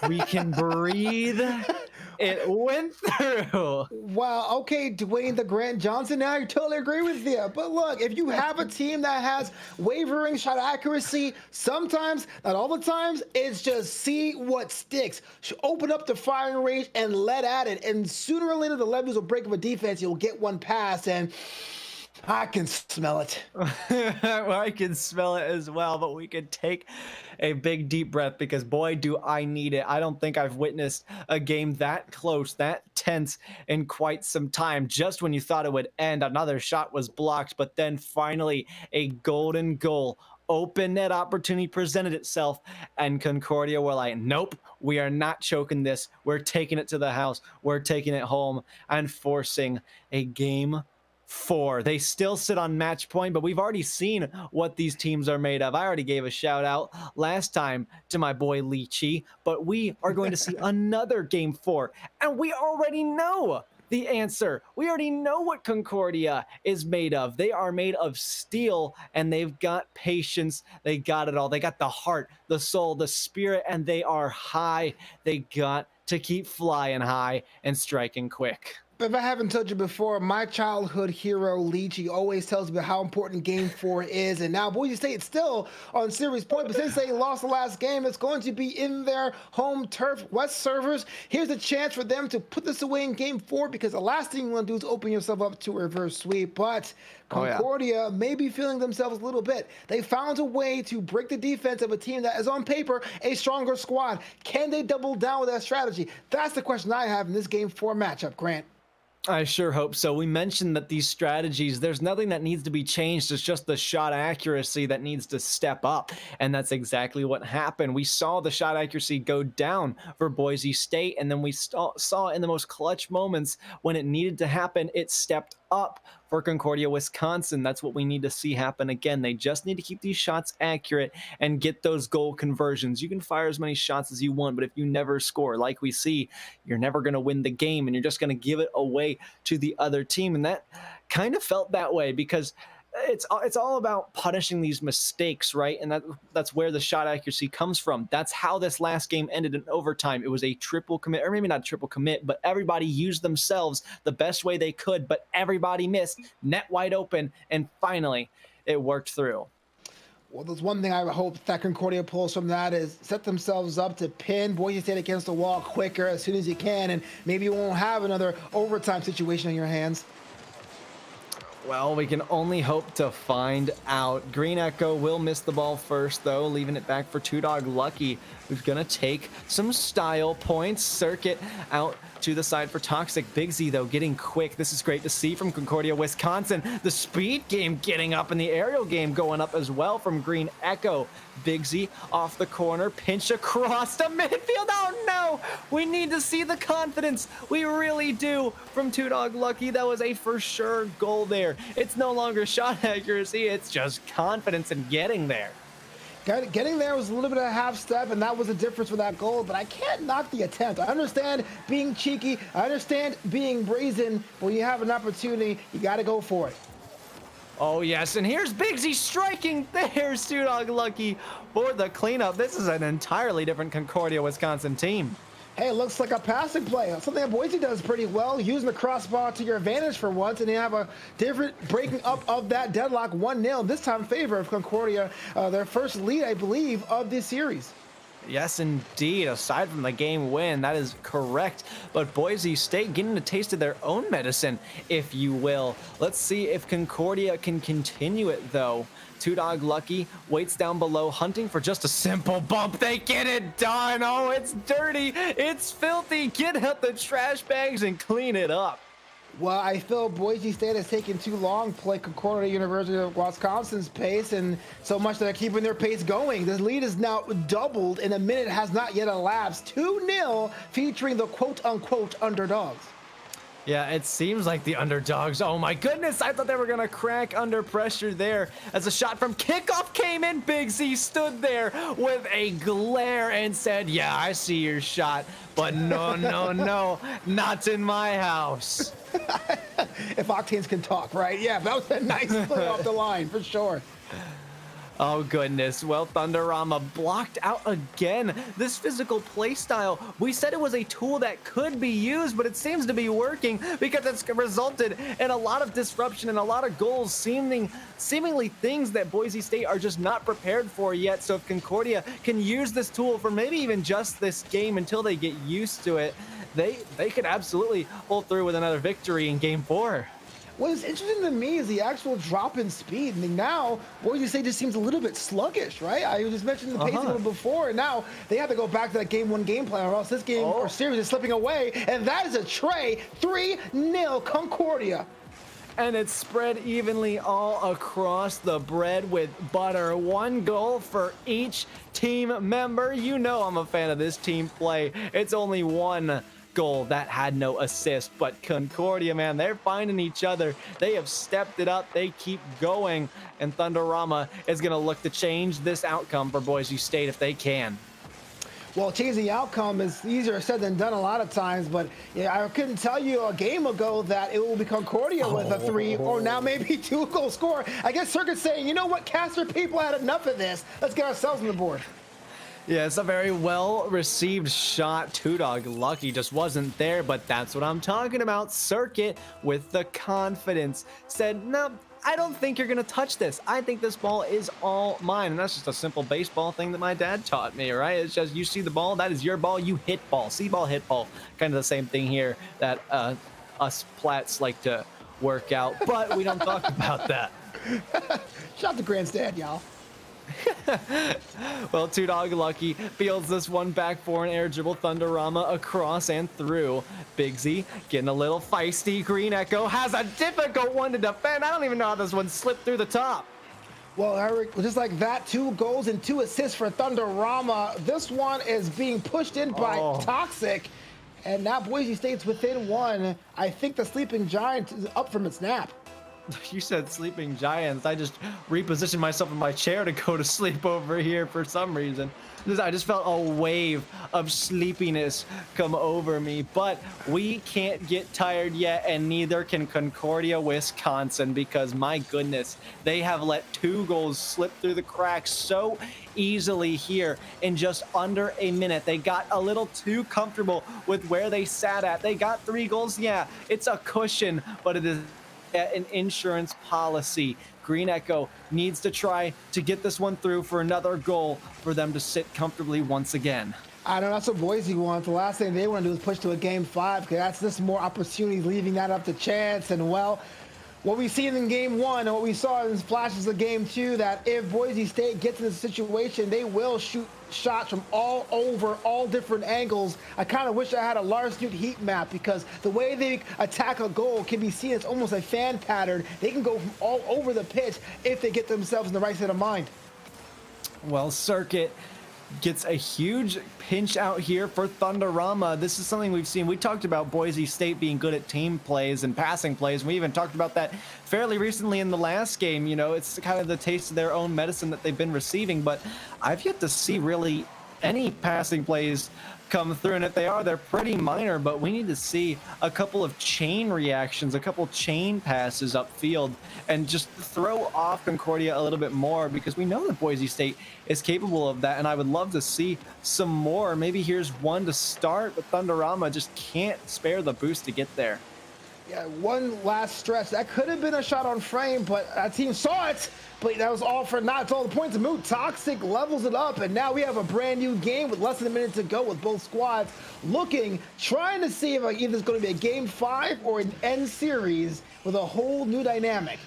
Speaker 2: we can breathe. It went through.
Speaker 7: Wow, okay, Dwayne the Grant Johnson, I totally agree with you. But look, if you have a team that has wavering shot accuracy, sometimes, not all the times, it's just see what sticks. Open up the firing range and let at it. And sooner or later, the levees will break up a defense. You'll get one pass, and I can smell it.
Speaker 2: I can smell it as well, but we could take a big deep breath because boy, do I need it. I don't think I've witnessed a game that close, that tense in quite some time. Just when you thought it would end, another shot was blocked, but then finally a golden goal. Open net opportunity presented itself, and Concordia were like, nope, we are not choking this. We're taking it to the house. We're taking it home and forcing a game 4. They still sit on match point, but we've already seen what these teams are made of. I already gave a shout out last time to my boy Lychee, but we are going to see another game 4, and we already know the answer. We already know what Concordia is made of. They are made of steel, and they've got patience. They got it all. They got the heart, the soul, the spirit, and they are high. They got to keep flying high and striking quick.
Speaker 7: If I haven't told you before, my childhood hero, Lychee, always tells me how important Game 4 is. And now Boise State still on series point, but since they lost the last game, it's going to be in their home turf, West servers. Here's a chance for them to put this away in Game 4 because the last thing you want to do is open yourself up to a reverse sweep. But Concordia may be feeling themselves a little bit. They found a way to break the defense of a team that is on paper a stronger squad. Can they double down with that strategy? That's the question I have in this Game 4 matchup, Grant.
Speaker 2: I sure hope so. We mentioned that these strategies, there's nothing that needs to be changed. It's just the shot accuracy that needs to step up. And that's exactly what happened. We saw the shot accuracy go down for Boise State. And then we saw in the most clutch moments when it needed to happen, it stepped up for Concordia, Wisconsin. That's what we need to see happen again. They just need to keep these shots accurate and get those goal conversions. You can fire as many shots as you want, but if you never score, like we see, you're never going to win the game, and you're just going to give it away to the other team. And that kind of felt that way because it's all about punishing these mistakes, right? And that's where the shot accuracy comes from. That's how this last game ended in overtime. It was a triple commit, or maybe not a triple commit, but everybody used themselves the best way they could, but everybody missed, net wide open, and finally it worked through.
Speaker 7: Well, there's one thing I hope that Concordia pulls from that is set themselves up to pin Boise State against the wall quicker as soon as you can, and maybe you won't have another overtime situation on your hands.
Speaker 2: Well, we can only hope to find out. Grantcfo will miss the ball first, though, leaving it back for Two Dog Lucky, who's going to take some style points. Circuit out to the side for Toxic. Big Z, though, getting quick. This is great to see from Concordia, Wisconsin. The speed game getting up and the aerial game going up as well from Grantcfo. Big Z off the corner, pinch across the midfield. Oh, no! We need to see the confidence. We really do from Two Dog Lucky. That was a for sure goal there. It's no longer shot accuracy. It's just confidence in getting there.
Speaker 7: Getting there was a little bit of a half step, and that was the difference for that goal, but I can't knock the attempt. I understand being cheeky. I understand being brazen. But when you have an opportunity, you got to go for it.
Speaker 2: Oh, yes, and here's Bigsy striking. There's Two Dog Lucky for the cleanup. This is an entirely different Concordia, Wisconsin team.
Speaker 7: Hey, it looks like a passing play. Something that Boise does pretty well, using the crossbar to your advantage for once, and you have a different breaking up of that deadlock 1-0, this time in favor of Concordia, their first lead, I believe, of this series.
Speaker 2: Yes, indeed. Aside from the game win, that is correct. But Boise State getting a taste of their own medicine, if you will. Let's see if Concordia can continue it, though. Two Dog Lucky waits down below, hunting for just a simple bump. They get it done. Oh, it's dirty. It's filthy. Get out the trash bags and clean it up.
Speaker 7: Well, I feel Boise State has taken too long to play Concordia University of Wisconsin's pace, and so much that they're keeping their pace going. The lead is now doubled, and a minute has not yet elapsed. 2-0, featuring the quote-unquote underdogs.
Speaker 2: Yeah, it seems like the underdogs. Oh my goodness, I thought they were gonna crack under pressure there. As a shot from kickoff came in, Big Z stood there with a glare and said, yeah, I see your shot, but no, no, not in my house.
Speaker 7: If Octanes can talk, right? Yeah, that was a nice play off the line, for sure.
Speaker 2: Oh goodness, well, Thunderama blocked out again. This physical play style, we said it was a tool that could be used, but it seems to be working because it's resulted in a lot of disruption and a lot of goals, seemingly things that Boise State are just not prepared for yet. So if Concordia can use this tool for maybe even just this game until they get used to it, they could absolutely pull through with another victory in Game 4.
Speaker 7: What's interesting to me is the actual drop in speed. I mean, now Boise State just seems a little bit sluggish, right? I just mentioned the pacing a little before, and now they have to go back to that Game 1 game plan, or else this game or series is slipping away, and that is a tray. 3-0 Concordia.
Speaker 2: And it's spread evenly all across the bread with butter. 1 goal for each team member. You know I'm a fan of this team play. It's only 1 goal that had no assist, but Concordia, man, they're finding each other. They have stepped it up. They keep going, and Thunderama is going to look to change this outcome for Boise State if they can.
Speaker 7: Well, changing the outcome is easier said than done a lot of times, but yeah, I couldn't tell you a game ago that it will be Concordia with a 3 or now maybe 2 goal score. I guess Circuit's saying, you know what, Caster people had enough of this. Let's get ourselves on the board.
Speaker 2: Yeah, it's a very well-received shot. Two Dog Lucky just wasn't there, but that's what I'm talking about. Circuit, with the confidence, said, no, I don't think you're going to touch this. I think this ball is all mine. And that's just a simple baseball thing that my dad taught me, right? It's just you see the ball, that is your ball, you hit ball. See ball, hit ball. Kind of the same thing here that us Plats like to work out, but we don't talk about that.
Speaker 7: Shout out to Grant's dad, y'all.
Speaker 2: Well, Two Dog Lucky fields this one back for an air dribble. Thunderama across and through. Big Z getting a little feisty. Green Echo has a difficult one to defend. I don't even know how this one slipped through the top.
Speaker 7: Well, Eric, just like that, 2 goals and 2 assists for Thunderama. This one is being pushed in by Toxic, and now Boise State's within 1. I think the Sleeping Giant is up from its nap.
Speaker 2: You said Sleeping Giants. I just repositioned myself in my chair to go to sleep over here for some reason. I just felt a wave of sleepiness come over me, but we can't get tired yet, and neither can Concordia, Wisconsin, because my goodness, they have let 2 goals slip through the cracks so easily here in just under a minute. They got a little too comfortable with where they sat at. They got 3 goals. Yeah, it's a cushion, but it is an insurance policy. Green Echo needs to try to get this one through for another goal for them to sit comfortably once again.
Speaker 7: I don't know, that's what Boise wants. The last thing they want to do is push to a Game 5, because that's just more opportunities, leaving that up to chance. And, well, what we've seen in Game 1 and what we saw in flashes of Game 2, that if Boise State gets in this situation, they will shoot shots from all over, all different angles. I kind of wish I had a Lars Newt heat map, because the way they attack a goal can be seen as almost a fan pattern. They can go from all over the pitch if they get themselves in the right state of mind.
Speaker 2: Well, Circuit gets a huge pinch out here for Thunderama. This is something we've seen. We talked about Boise State being good at team plays and passing plays. We even talked about that fairly recently in the last game. You know, it's kind of the taste of their own medicine that they've been receiving, but I've yet to see really any passing plays come through, and if they are, they're pretty minor, but we need to see a couple of chain reactions, a couple chain passes upfield, and just throw off Concordia a little bit more, because we know that Boise State is capable of that, and I would love to see some more. Maybe here's one to start, but Thunderama just can't spare the boost to get there.
Speaker 7: Yeah, one last stretch. That could have been a shot on frame, but that team saw it. But that was all for naught. It's all the points to move. Toxic levels it up, and now we have a brand new game with less than a minute to go with both squads trying to see if either it's going to be a game 5 or an end series with a whole new dynamic.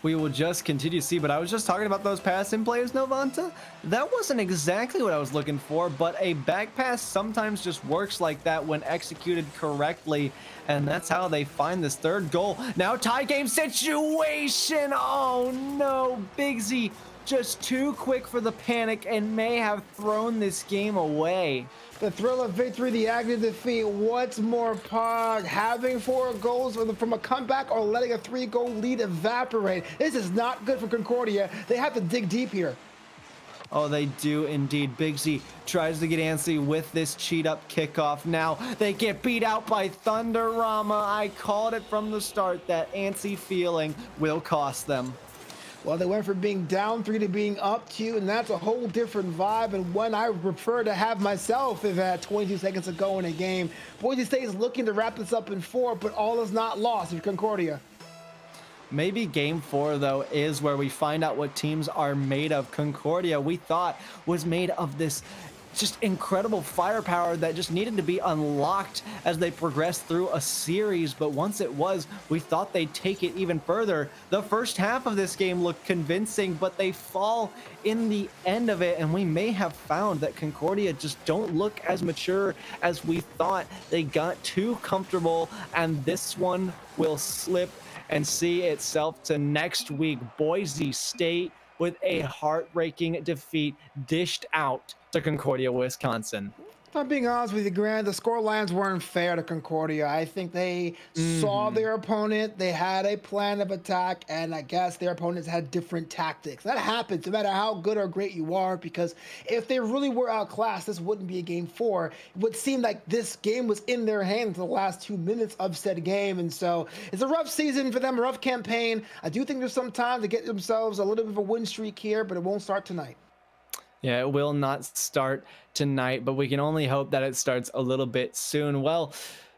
Speaker 2: We will just continue to see, but I was just talking about those pass-in plays, Novanta. That wasn't exactly what I was looking for, but a back pass sometimes just works like that when executed correctly, and that's how they find this third goal. Now tie game situation. Oh no, Big Z just too quick for the panic and may have thrown this game away.
Speaker 7: The thrill of victory, the agony of defeat. What's more Pog, having 4 goals from a comeback or letting a 3-goal lead evaporate? This is not good for Concordia. They have to dig deep here.
Speaker 2: Oh, they do indeed. Big Z tries to get antsy with this cheat up kickoff. Now they get beat out by Thunderama. I called it from the start. That antsy feeling will cost them.
Speaker 7: Well, they went from being down 3 to being up 2, and that's a whole different vibe, and one I prefer to have myself if at 22 seconds to go in a game. Boise State is looking to wrap this up in 4, but all is not lost for Concordia.
Speaker 2: Maybe game 4, though, is where we find out what teams are made of. Concordia, we thought, was made of this just incredible firepower that just needed to be unlocked as they progressed through a series, but once it was, we thought they'd take it even further. The first half of this game looked convincing, but they fall in the end of it, and we may have found that Concordia just don't look as mature as we thought. They got too comfortable, and this one will slip and see itself to next week. Boise State with a heartbreaking defeat dished out to Concordia, Wisconsin.
Speaker 7: If I'm being honest with you, Grant, the score lines weren't fair to Concordia. I think they saw their opponent, they had a plan of attack, and I guess their opponents had different tactics. That happens no matter how good or great you are, because if they really were outclassed, this wouldn't be a game 4. It would seem like this game was in their hands the last 2 minutes of said game, and so it's a rough season for them, a rough campaign. I do think there's some time to get themselves a little bit of a win streak here, but it won't start tonight.
Speaker 2: Yeah, it will not start tonight, but we can only hope that it starts a little bit soon. Well,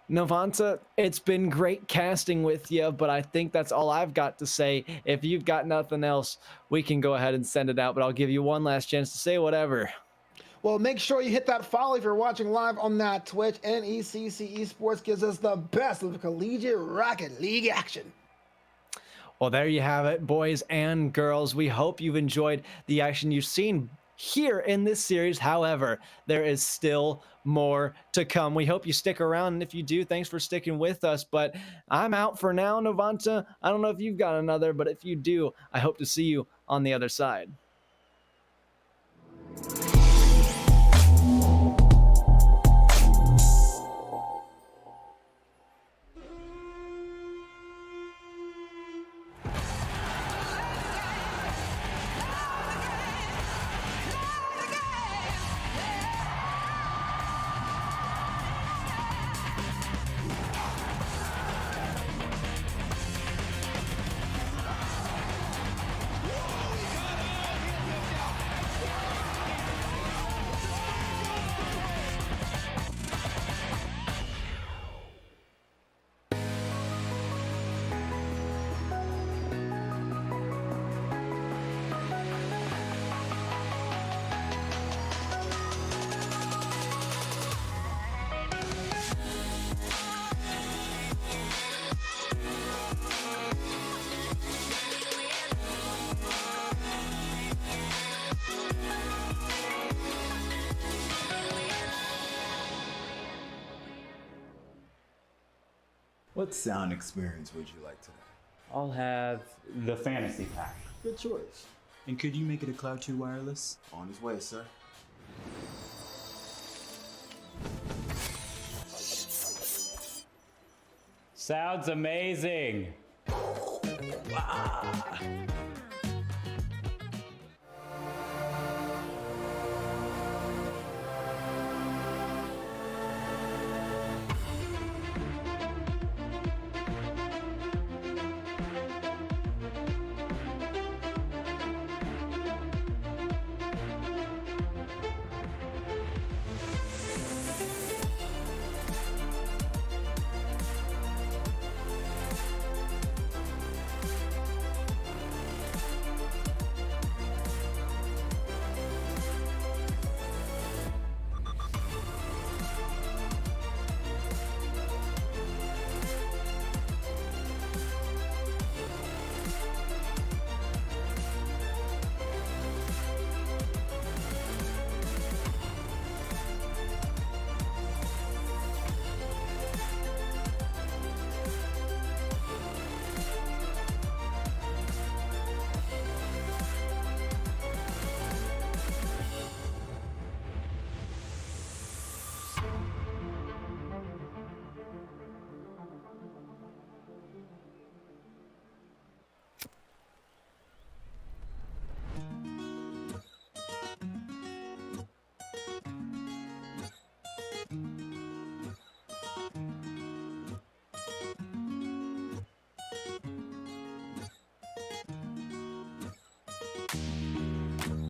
Speaker 2: Novanta, it's been great casting with you, but I think that's all I've got to say. If you've got nothing else, we can go ahead and send it out, but I'll give you one last chance to say whatever.
Speaker 7: Well, make sure you hit that follow if you're watching live on that Twitch. NECC Esports gives us the best of the collegiate Rocket League action.
Speaker 2: Well, there you have it, boys and girls. We hope you've enjoyed the action you've seen here in this series. However, there is still more to come. We hope you stick around, and if you do, thanks for sticking with us. But I'm out for now, Novanta. I don't know if you've got another, but if you do, I hope to see you on the other side.
Speaker 6: What sound experience would you like today?
Speaker 5: I'll have the fantasy pack.
Speaker 6: Good choice.
Speaker 4: And could you make it a Cloud 2 wireless?
Speaker 6: On his way, sir.
Speaker 5: Sounds amazing.